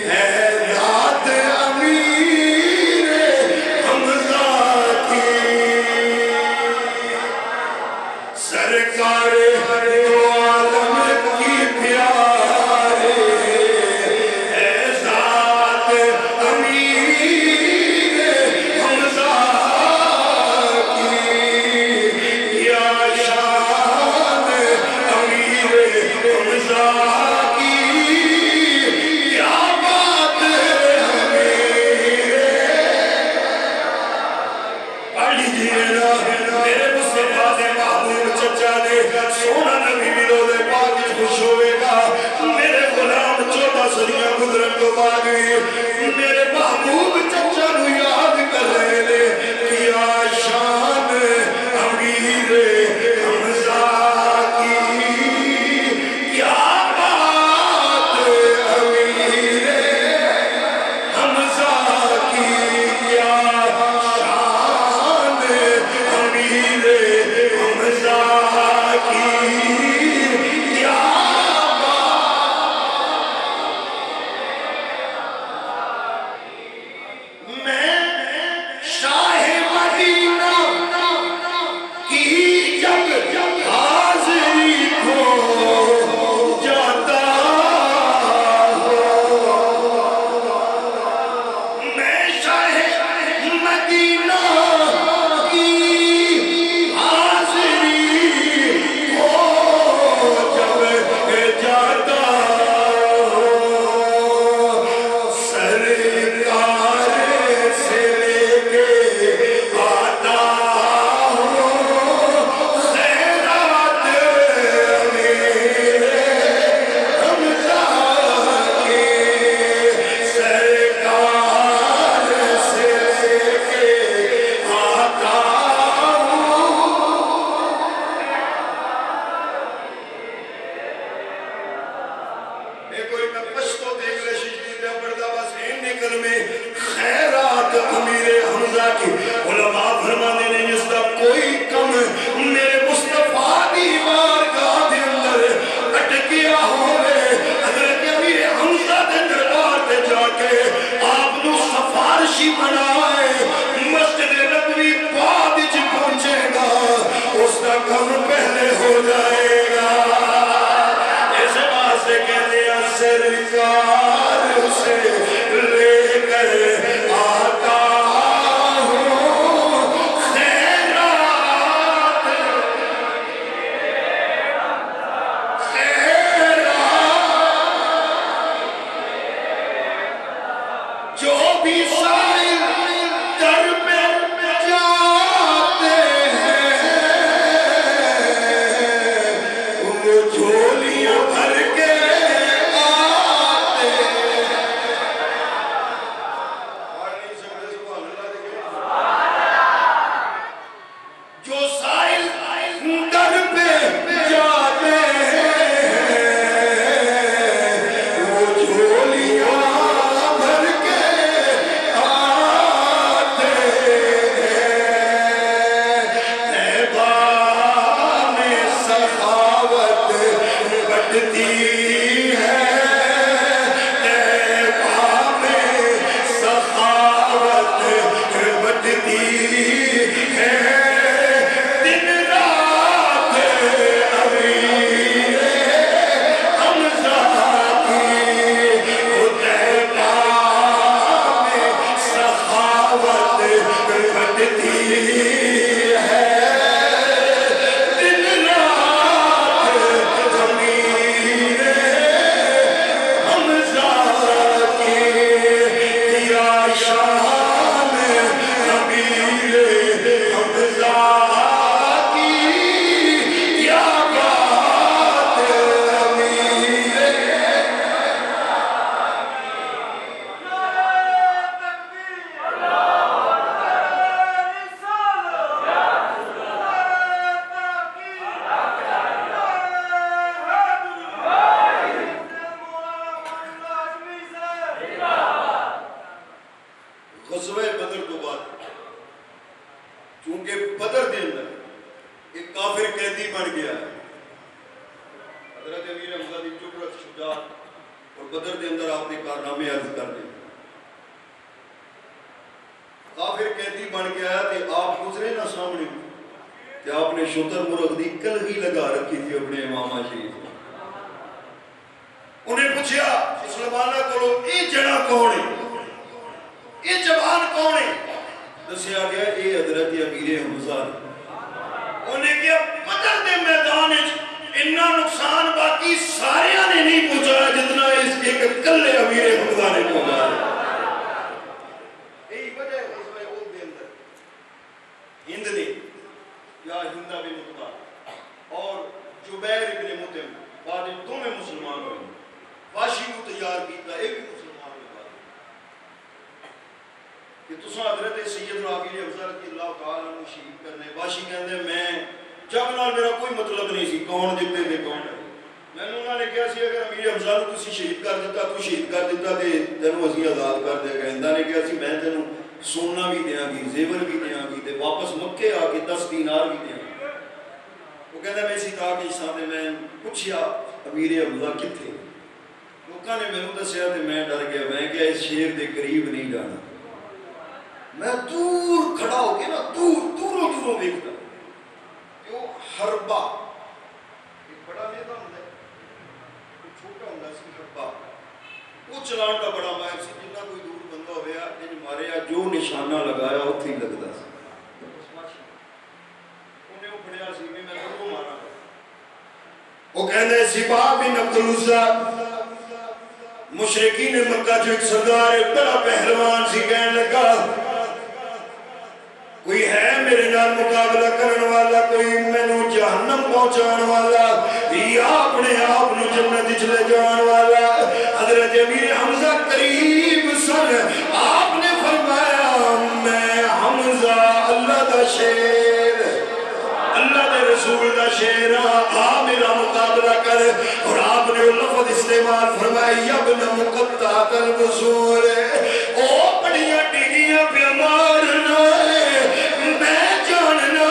A: ہے ذات امیر حمزہ کی، سرکار دو عالم کی پیاری ہے ذات امیر حمزہ کی، کیا شان امیر حمزہ کی، کیا بات پڑھ لیجیے نا میرے مصطفیٰ دے محبوب چچا نے سونا نبی ملو دے پاک خوش ہوئے گا، میرے غلام 14 صدیاں گزرن کو بعد میرے محبوب چچا نو یاد کر رہے نے، کیا شان امیر حمزہ کی، کیا بات امیر حمزہ کی، کیا شان امیر حمزہ کی، کیا میں شاہ مدینہ کی جب حاضری کھو جاتا میں شاہ مدینہ کی حاضری کھو جب جاتا سرکار سے لے کے آتا خیرات میرے حمزہ کی، سرکار سے لے کے آتا کوئی میں پشتو دیکھ لے شجری دے پردہ بس این نکل میں خیرات امیر حمزہ کی، علماء فرمانے نے جس کا کوئی کم میرے مصطفیٰ دی بارگاہ دے اندر اٹکیا ہوئے، حضرت امیر حمزہ دے دربار تے جا کے آپ نو سفارشی بنائے، مسجد نبوی بعد وچ پہنچے گا، اس کا کم پہلے ہو جائے گا، اس بات سے کہتے ہیں سرکار سے لے کر آتا ہوں خیرات، جو بھی سائل در پہ جاتے ہیں وہ جھولیاں بھر کے آتے ہیں، جو سائل در پہ جاتے ہیں وہ جھولیاں بھر کے آتے ہیں، طیبہ میں سخاوت بڑھتی ہے، طیبہ میں سخاوت بڑھتی ہے، دن رات امیر حمزہ کی، طیبہ میں سخاوت بڑھتی ہے، دن رات امیر حمزہ کی، کیا شان امیر کیونکہ بدر دے اندر ایک کافر قیدی بن گیا ہے. حضرت امیر حمزہ دی جرأت شجاعت اور بدر دے اندر آپ نے کارنامے عرض کر دے. کافر قیدی بن گیا تے آپ گزرے نا سامنے تے آپ نے شتر مرغ دی کلگی لگا رکھی تھی اپنے امامہ شریف. انہیں پوچھا مسلمانہ کو اے جڑا کون ہے, اے جوان کون ہے؟ دسیا گیا اے حضرت امیر حمزہ. انہیں کیا بدر دے میدان اتنا نقصان باقی سارے نے نہیں پہنچایا جتنا اس کے کلے امیر حمزہ نے پہنچایا. یہی وجہ ہے اس میں اول دے اندر ہند نے یا ہندہ بن عتبہ اور جبیر بن مطعم بعد دونوں مسلمان ہوئے. واشی کو تیار کیتا ایک مسلمان ہوئے کہ تساں حضرت سیدنا امیر حمزہ رضی اللہ تعالیٰ عنہ شہید کرنے. واشی کہندے میں جنگ نال میرا کوئی مطلب نہیں سی کون جیتے تے کون ہے. میں نے انہوں نے کہا سی اگر امیر حمزہ کو تسی شہید کر دیتا تو شہید کر دیتا تے تینوں اسی آزاد کر دے گا. ہندہ نے کہا سی میں تینوں سونا بھی دیاں گی زیور بھی دیاں گی تے واپس مکے آ کے 10 دینار بھی دیاں گی. وہ کہتا میں اسی کہا کہ سامنے میں پوچھیا امیر حمزہ کتھے. لوکاں نے میں دسیا تے میں ڈر گیا. میں کیا اس شیر دے قریب نہیں جانا. میں دور کھڑا ہو کے نا دوروں دیکھتا کہ وہ حربہ ایک بڑا میدان ہوتا ہے ایک چھوٹا ہوتا ہے سی حربہ وہ چلان کا بڑا ماہر سی. جنہ کوئی دور بندہ ہویا ان مارے جو نشانہ لگایا اتھے ہی لگتا سی. انہیں وہ پڑھیا سی میں ضرور مارا. وہ کہنے سپاہ بن عبدالعزہ مشرقین مکہ جو ایک سردار ایک بڑا پہلوان سی کہنے لگا کوئی ہے میرے نال مقابلہ کرنے والا, کوئی مینوں جہنم پہنچان والا یا اپنے آپ نو جنت چلے جان والا. حضرت امیر حمزہ قریب سن. آپ نے فرمایا میں حمزہ اللہ دا شیر اللہ دے رسول دا شیر آ میرا مقابلہ کر. اور آپ نے وہ لفظ استعمال فرمایا یا ابن مقطع البصور او بڑیاں ڈیگیاں پہ مارنا میں جاننا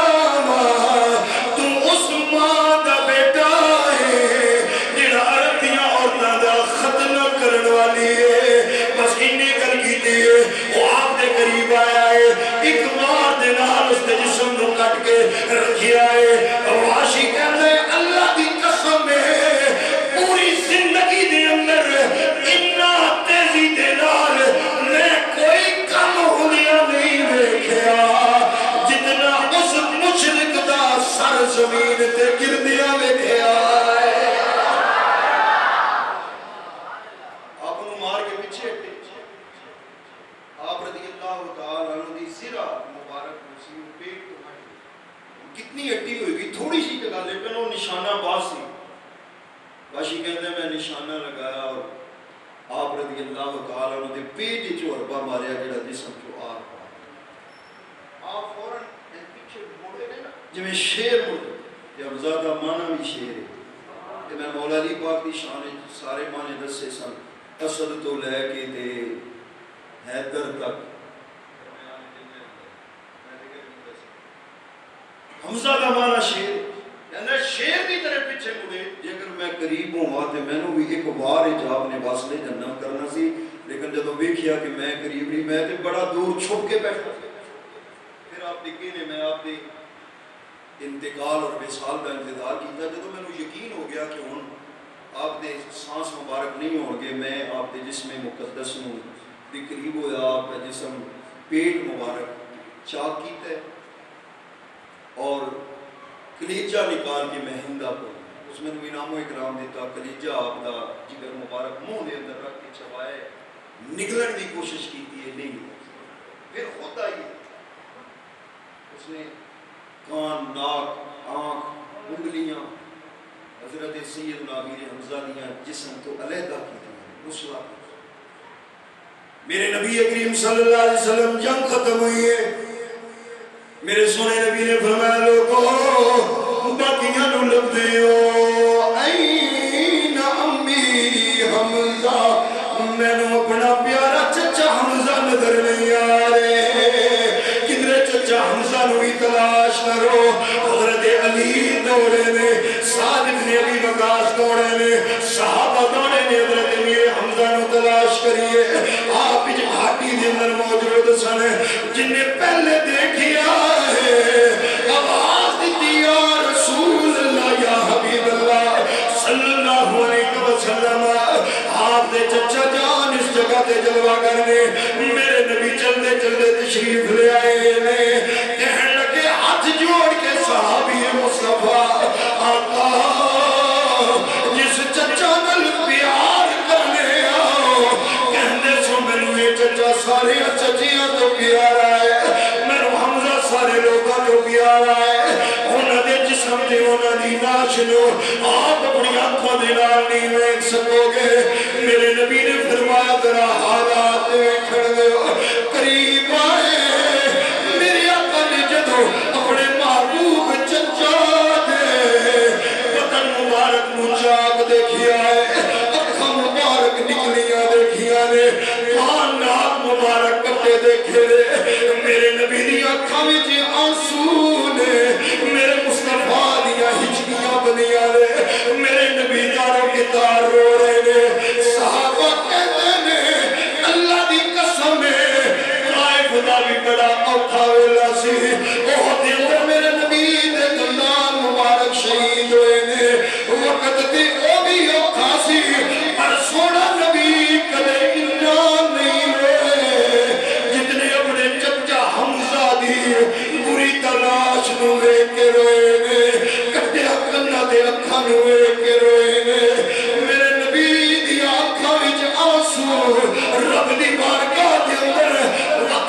A: تو اس ماں دا بیٹا ہے جڑا عرب دیاں عورتاں دا ختنہ کرن والی ہے. بس انہیں کر کی دیئے وہ آپ دے قریب آیا ہے ایک مار دے نال اس دے جسم نو کٹ کے رکھیا ہے. واشی کہنے اللہ دی قسم ہے پوری زندگی دے اندر اتنا تیزی دے نال میں کوئی کم ہولیا نہیں دیکھیا جتنا اس مشرک دا سر زمین تے گردیاں دیکھیا ہے. آپ انہوں مار کے پیچھے آپ رضی اللہ تعالیٰ عنہ دی زرہ مبارک مسلم پیٹ تو کتنی اٹی ہوئی گی تھوڑی سی جگہ لیکن وہ نشانہ باز سی. واشی کہتے ہیں میں نشانہ لگایا اور آپ رضی اللہ تعالیٰ عنہ دے پیٹ جو حربہ ماریا جڑا جسم جو آر پا آپ فوراں پیچھے موڑے گئے نا جو میں شیر موڑے کہ حمزہ دا معنی بھی شیر ہے کہ میں مولا علی پاک دی شان سارے معنی دسے سن اسد تو لے کے دے حیدر تک حمزہ دا معنی شیر یعنی شیر دی طرح پیچھے مڑے جگر میں قریب ہوں آتے میں نے بھی ایک بار جاب نے واسلے جنہ کرنا سی لیکن جب دیکھیا کہ میں قریب نہیں میں تے بڑا دور چھپ کے بیٹھا. پھر آپ دیکھیں نے میں آپ دے انتقال اور وصال کا انتظار کیتا جب میں نے یقین ہو گیا کہ ہن آپ دے سانس مبارک نہیں ہوں گے میں آپ دے جسم مقدس نو دی قریب ہویا آپ کا جسم پیٹ مبارک چاک کیتا ہے اور کلیجہ نکال کے میں ہندہ پر اس میں بھی نام و اکرام دیتا کلیجہ آپ دا جگر مبارک منہ دے اندر رکھ کے چبائے نگلن دی کوشش کی تھی نہیں پھر ہوتا ہی اس نے کان ناک آنکھ انگلیاں حضرت سیدنا امیر حمزہ دیاں جسم تو علیحدہ کی تھی رسوا. میرے نبی کریم صلی اللہ علیہ وسلم جنگ ختم ہوئی ہے میرے سونے نبی نے فرمایا لوگو باقیاں نو لب دیو این امی حمزہ میں نے اپنا پیارا چچا حمزہ نظر نہیں آ رہے کدھر چچا حمزہ
B: حمزہ نو ہی تلاش کرو. حضرت علی دوڑے نے, سعد بن ابی وقاص دوڑے نے, صحابہ دوڑے نے حضرت امیر حمزہ نو تلاش کریے. آپ اس گھاٹی دے اندر موجود سن. جن نے پہلے دیکھیا ہے آواز دی یا رسول اللہ یا حبیب اللہ صلی اللہ علیہ وسلم. آپ دے چچا جان اس جگہ تے جلوہ کرنے, میرے نبی چلتے چلتے تشریف لے آئے نے. کہنے لگے ہاتھ جوڑ کے صحابی مصطفیٰ, آقا جس چچا نل پیار کرنے آؤ, کہنے سو میں نے چچا سارے چچیاں تو پیارا ہے, میں حمزہ سارے لوگوں تو پیارا ہے. انہوں نے جسم دے انہوں نے ناش لو, آپ اپنی آنکھوں دے نال نہیں دیکھ سکو گے. میرے نبی نے فرمایا ذرا حالات کھڑ گئے قریب آئے. میری آقا نے جدو اپنے محبوب چچا دے بدن مبارک مچاک دیکھیا ہے, اکھاں مبارک نکلیاں دیکھیا نے, کان ناک مبارک کٹے دیکھے نے. میرے نبی دی اکھاں وچ آنسو نے, میرے مصطفیٰ دیاں ہچکیاں بنیاں نے. میرے نبی داروں کے دار رو رہے نے. صحابہ کہتے نے اللہ دی قسم ہے طائف دا بھی بڑا اوکھا ویلا سی. بہت دن میرے نبی دے دندان مبارک شہید ہوئے نے. وقت تے او بھی اوکھا سی, پر سونا نبی کدے انجام نہیں ہوئے جتنے اپنے چچا حمزہ دی بری تلاش نو ویکھ کے روئے نے, کٹیا کناں دے اکھاں نو ویکھ کے روئے نے. میرے نبی دی آنکھاں وچ آنسو رب دی بارگاہ دے اندر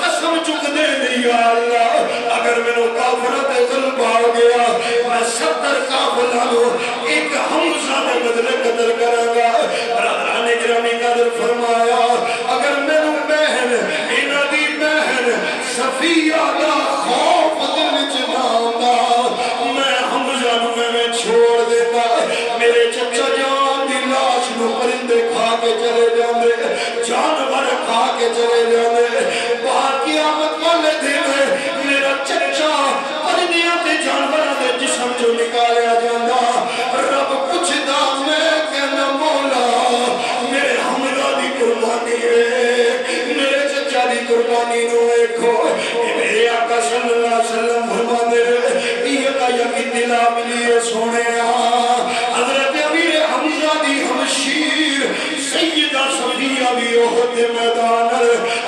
B: قسم چک دے دی, یا اللہ اگر مینوں کافراں تے غلبہ ہو گیا میں 70 کافراں نو ایک حمزہ دے بدلے قتل کراں گا. برادران گرامی قدر فرمایا اگر مینوں بہن انہاں دی بہن صفیہ دا خوف دل وچ نہ ہوندا میں حمزہ نو میں چھوڑ دیتا. میرے چچا جان دی لاش نو پرندے کھا کے چلے جاندے, جانور کھا کے چلے جاندے. باہر قیامت والے دن میرا چچا پرندیاں تے جانوراں دے جسم چوں نکالیا جاندا. رب پوچھدا میں کہنا مولا میرے حمزہ دی قربانی ہے, میرے چچا دی قربانی نو ویکھو. میرے آقا صلی اللہ علیہ وسلم فرماندے یہ تا یقین دلا ملی سونے. حضرت امیر حمزہ دی ہمشیر سیدہ صفیہ بھی احد میدان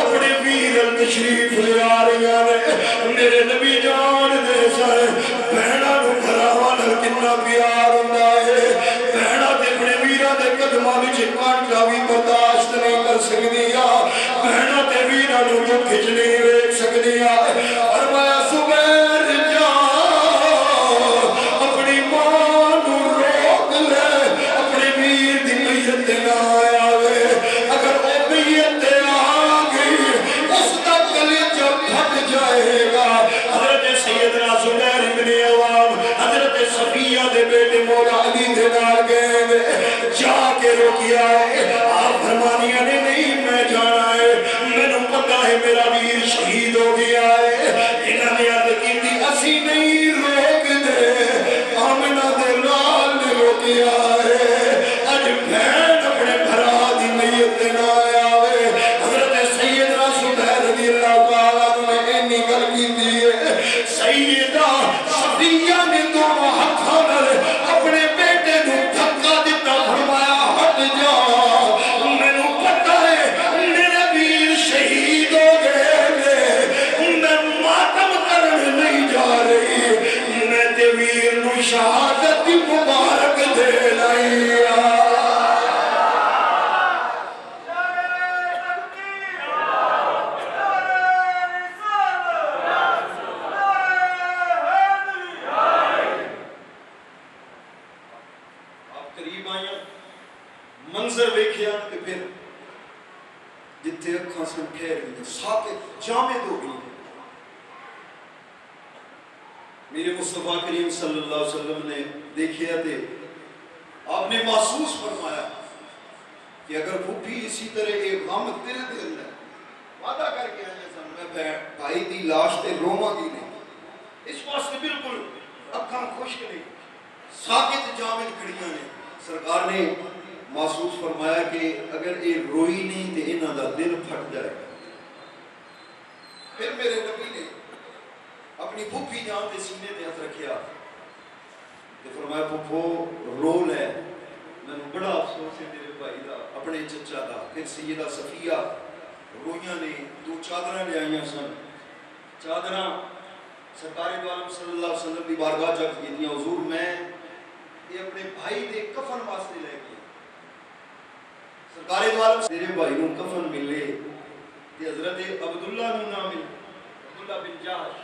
B: اپنے ویر تشریف لے آ رہی ہیں. میرے نبی جان دے سائے بہناں نو گھراواں نال کتنا پیار ہوندا ہے. بہناں تے اپنے ویراں دے قدماں وچ کانٹا بھی برداشت نہیں کر سکدیاں, بہناں تے ویراں نو جو کھچ نہیں ویکھ سکدیاں. فرمایا زبیر جان اپنی ماں نو روک لے, اپنے ویر دی میت نہ آوے. اگر وہ میت آ گئی اس کا کلیجہ پھٹ جائے گا. حضرت سیدنا زبیر بن عوام حضرت صفیہ دے بیٹے مولا علی دے نال گئے, جا کے روکیا ہے. آپ فرمانیاں نے نہیں میں جانا ہے, مینوں پتہ ہے میرا ویر شہید ہو گیا ہے. انہاں نے عرض کیتی اسی نہیں روک دے, آمنہ دے لال نے روکیا ہے. اج بہن اپنے بھرا دی میت نہ آوے. حضرت سیدنا زبیر رضی اللہ تعالیٰ نے اینی گل کیتی ہے. سیدہ صفیہ نے دونوں ہتھاں نال اپنے بیٹے نو دھکا دتا, فرمایا ہٹ جا, مینوں پتہ ہے میرے ویر شہید ہو گئے, میں ماتم کرن نہیں جا رہی, میں تے ویر نو شہادت دی مبارک دے لائی. منظر ویکھیا تے پھر جتھے اکھاں سن ٹھہر گئی ساکت جامد ہو گئی. میرے مصطفیٰ کریم صلی اللہ علیہ وسلم نے دیکھیا تے آپ نے محسوس فرمایا کہ اگر پھوپھی اسی طرح ایک غم دل دے اندر وعدہ کر کے آئے سن میں بھائی دی لاش تے روما دی نہیں,
A: اس واسطے بالکل اکھاں خشک نے، ساکت جامد کھڑیاں نے. سرکار نے محسوس فرمایا کہ اگر یہ روئی نہیں تو انہاں دا دل پھٹ جائے. پھر میرے نبی نے اپنی پھوپھی جان کے سینے تے ہاتھ رکھیا تے فرمایا پھوپھو رو لے، میں نے بڑا افسوس ہے تیرے بھائی دا، اپنے چچا دا. پھر سیدہ صفیہ روئیاں نے 2 چادراں لے آئیاں سن. چادراں سرکار دو عالم صلی اللہ علیہ وسلم کی بارگاہ جا کے دیا، حضور میں یہ اپنے بھائی دے کفن واسطے لے گیا. سرکار دو عالم تیرے بھائی نوں کفن ملے تے حضرت عبداللہ نوں نہ ملے، عبداللہ بن جاش.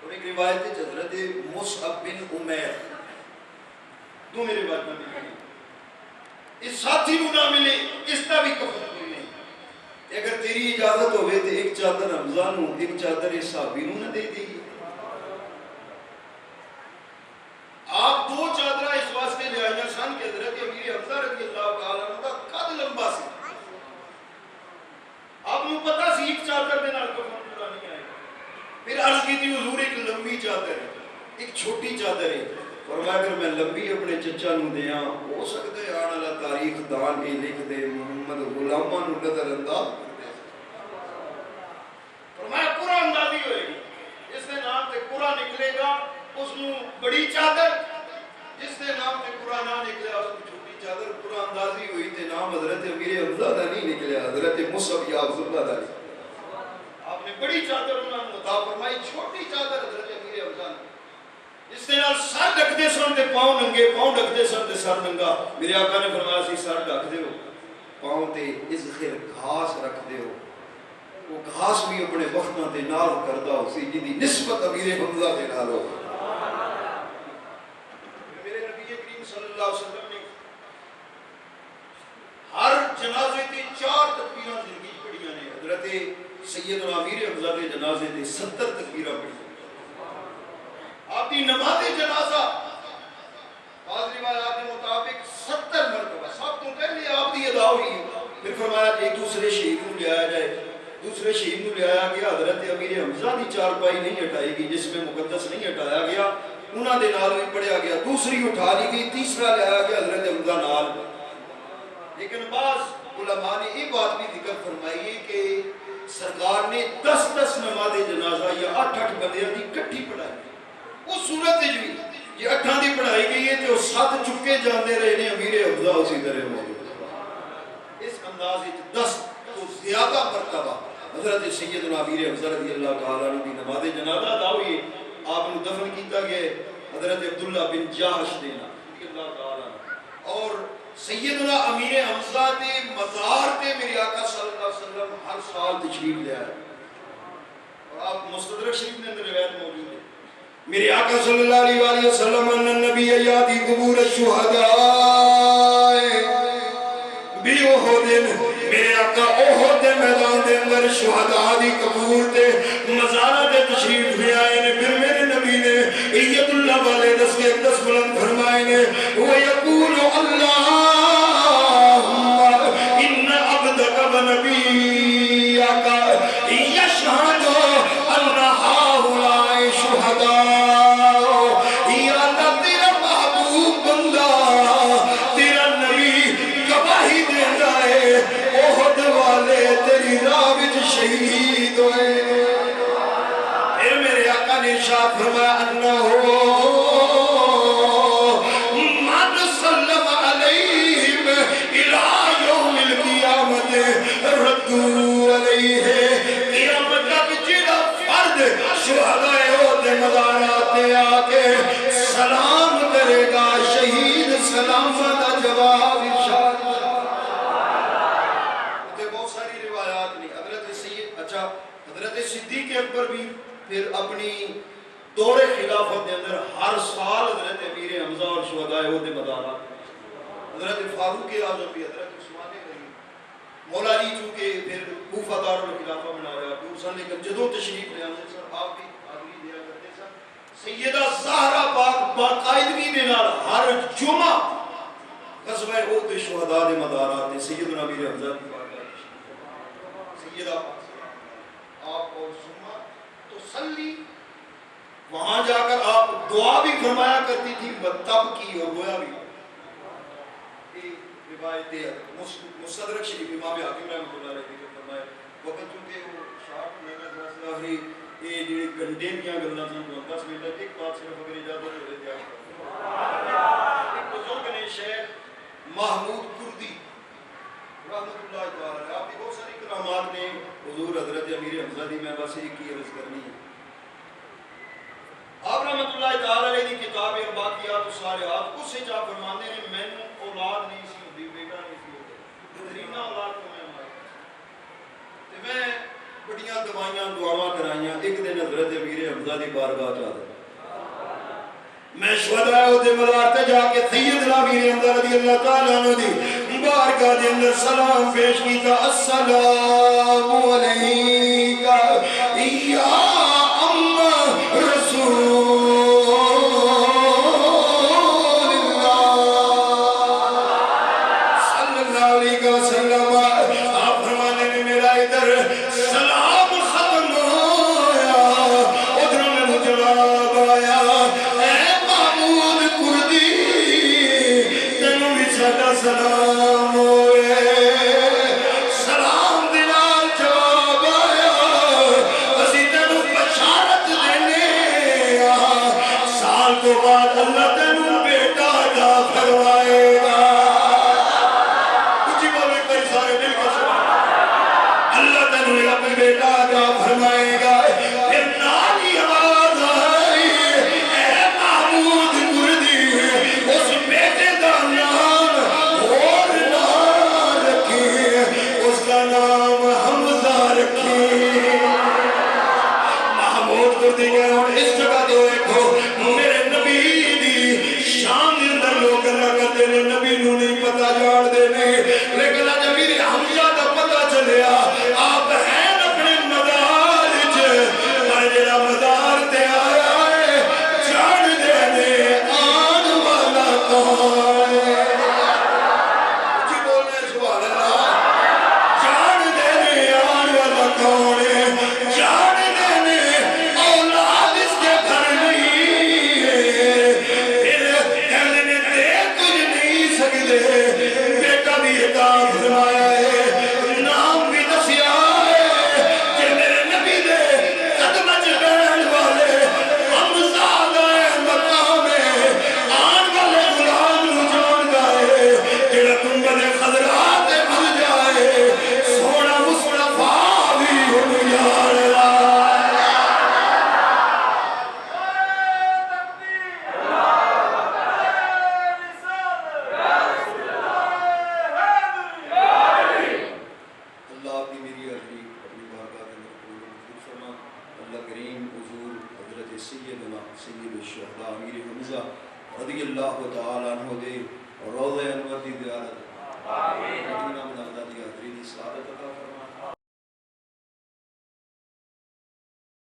A: اور ایک روایت ہے حضرت مصعب بن عمیر، دو میرے بات میں ملے. اس ساتھی نوں نہ ملے، اس کا بھی کفن کوئی نہیں. اگر تیری اجازت ہوئے تو ایک چادر حمزہ نوں، ایک چادر صحابی نوں نہ دے دی. آپ 2 چادریں اس واسطے لے آئیاں سن کہ حضرت امیر حمزہ رضی اللہ تعالیٰ عنہ کا قد لمبا سی. آپ کو پتا سی ایک چادر دے نال کفن پورا نہیں آئے گا. پھر عرض کی تھی حضور ایک لمبی چادر ہے، ایک چھوٹی چادر ہے. فرمایا اگر میں لمبی اپنے چچا نوں دیاں، ہو سکتا ہے آنے والا تاریخ دان یہ لکھ دے محمد غلامہ نوں نظر انداز کر دے. فرمایا قرآن اندازی ہوئے گی، جس کے نام سے قرآن نکلے گا اس نوں بڑی چادر، جس کے نام سے قرآن نہ نکلے اس کو چھوٹی چادر. قرآن اندازی ہوئی تے نام حضرت امیر حمزہ دا نہیں نکلیا، حضرت مصعب یا عبداللہ دا. آپ نے بڑی چادر انہوں نے عطا فرمائی، چھوٹی چادر حضرت امیر حمزہ نے، جس کے نال سر ڈھکدے سن تے پاؤں ننگے، پاؤں ڈھکدے سن تے سر ننگا. میرے آقا نے فرمایا سی سر ڈھک دیو، پاؤں تے اذخر گھاس رکھ دیو. وہ گھاس بھی اپنے وقتاں تے نال کردا ہو سی جی دی نسبت امیر حمزہ دے نال ہو. میرے نبی کریم صلی اللہ علیہ وسلم نے ہر جنازے تے 4 تکبیراں زندگی پڑھیاں نے. حضرت سیدنا امیر حمزہ کے جنازے تے 70 تکبیراں پڑھیاں. آپ کی نماز جنازہ بعض روایات کے مطابق 70 مرتبہ سب تو پہلے آپ کی ادا ہوئی ہے. پھر فرمایا ایک دوسرے شہید کو لے آیا جائے، دوسرے شہید کو لے آیا گیا. حضرت امیر حمزہ کی چارپائی نہیں ہٹائی گئی، جس میں مقدس نہیں ہٹایا گیا، انہاں دے نال بھی پڑھیا گیا. دوسری اٹھا لی گئی، تیسرا لے آیا گیا حضرت حمزہ نال. لیکن بعض علماء نے یہ بات بھی ذکر فرمائی ہے کہ سرکار نے 10 نماز جنازہ یا 8 بندیاں دی کٹھی پڑھائی. اس صورت بھی یہ 8 دی پڑھائی گئی ہے تو 7 چکے جاندے رہے نے امیر حمزہ اسی طرح موجود. اس انداز 10 تو زیادہ مرتبہ حضرت سیدنا امیر حمزہ رضی اللہ تعالیٰ عنہ کی نماز جنازہ ادا ہوئی. آپ نے دفن کیتا گیا حضرت عبداللہ بن جاش دینا رضی اللہ تعالیٰ عنہ. اور سیدنا امیر حمزہ دے مزار تے میرے آقا صلی اللہ علیہ وسلم ہر سال تشریف لے آئے. اور آپ مستدرک شریف میں اندر روایت موجود ہے میرے آقا صلی اللہ علیہ وسلم ان النبی یاتی قبور الشہداء بھی احد. میرے آقا احد دے میدان دے اندر شہداء دی قبور تے مزارہ دے تشریف لے آئے نے. پھر میرے نبی نے ایت اللہ والے دس کے 10 بلند فرمائے نے وَيَقُولُ اللَّهُمَّ إِنَّ عَبْدَكَ وَنَبِيَّكَ يَشْهَدُ أَنَّ هَؤُلَاءِ شُهَدَاءُ. یا اللہ تیرا محبوب بندہ تیرا نبی گواہی دیندا ہے احد والے تیری راہ وچ شہید ہوئے. پھر میرے آقا نے ارشاد فرمایا انہو من سلم علیہم الى یوم القیامت ردو علیہ. قیامت تک جڑا فرد شہداء احد مزارات تے آ کے سلام کرے گا شہید سلام دا جواب ارشاد. بہت ساری روایات نہیں. حضرت سید اچھا حضرت صدیق اکبر بھی پھر اپنی دور خلافت کے اندر ہر سال حضرت امیر حمزہ اور شہداء احد کے مزارات. حضرت فاروق اعظم بھی، حضرت عثمان غنی، مولا علی چونکہ پھر کوفہ دار الخلافہ بنایا دور سن، لیکن جدوں تشریف لے آتے سن آپ بھی حاضری دیا کرتے سن. سیدہ زہرا پاک باقاعدگی دے نال ہر جمعہ غزوہ احد کے شہداء کے مزارات نے سیدنا امیر حمزہ کی بارگاہ سیدہ پاک آپ اور سما تو سلی وہاں جا کر دعا بھی فرمایا کرتی تھی تب کی اور رویا بھی. روایت مستدرک شریف امام حاکم رحمۃ اللہ علیہ نے فرمایا وقت چونکہ وہ شارٹ میں فیصلہ ہے یہ جڑی گھنٹے دیاں گلاں سن 10 منٹ ایک بات صرف اگر اجازت ہو جائے ایک بزرگ نے شیخ محمود کردی رحمۃ اللہ تعالی علیہ آپ کی بہت ساری کرامات نے حضور حضرت امیر حمزہ دی میں بس ایک ہی عرض کرنی ہے. آپ رحمۃ اللہ تعالی علیہ کی کتاب الباقیات الصالحات اس سے جا فرمانے نے مینوں اولاد نہیں سی ہوندی بیٹا نہیں سی ہوتا بہترین اولاد کو میں مارا تے میں بڑیاں دوائیاں دعاواں کرائیاں. ایک دن حضرت امیر حمزہ دی بارگاہ چ آ میں شہداء احد مزار تے جا کے سیدنا امیر حمزہ رضی اللہ تعالی عنہ دی بارگاہ دے اندر سلام پیش کیتا. السلام علیکہ یا روضہ انور دی زیارت آمین. مدینہ منورہ دی حاضری دی سعادت عطا فرمائے.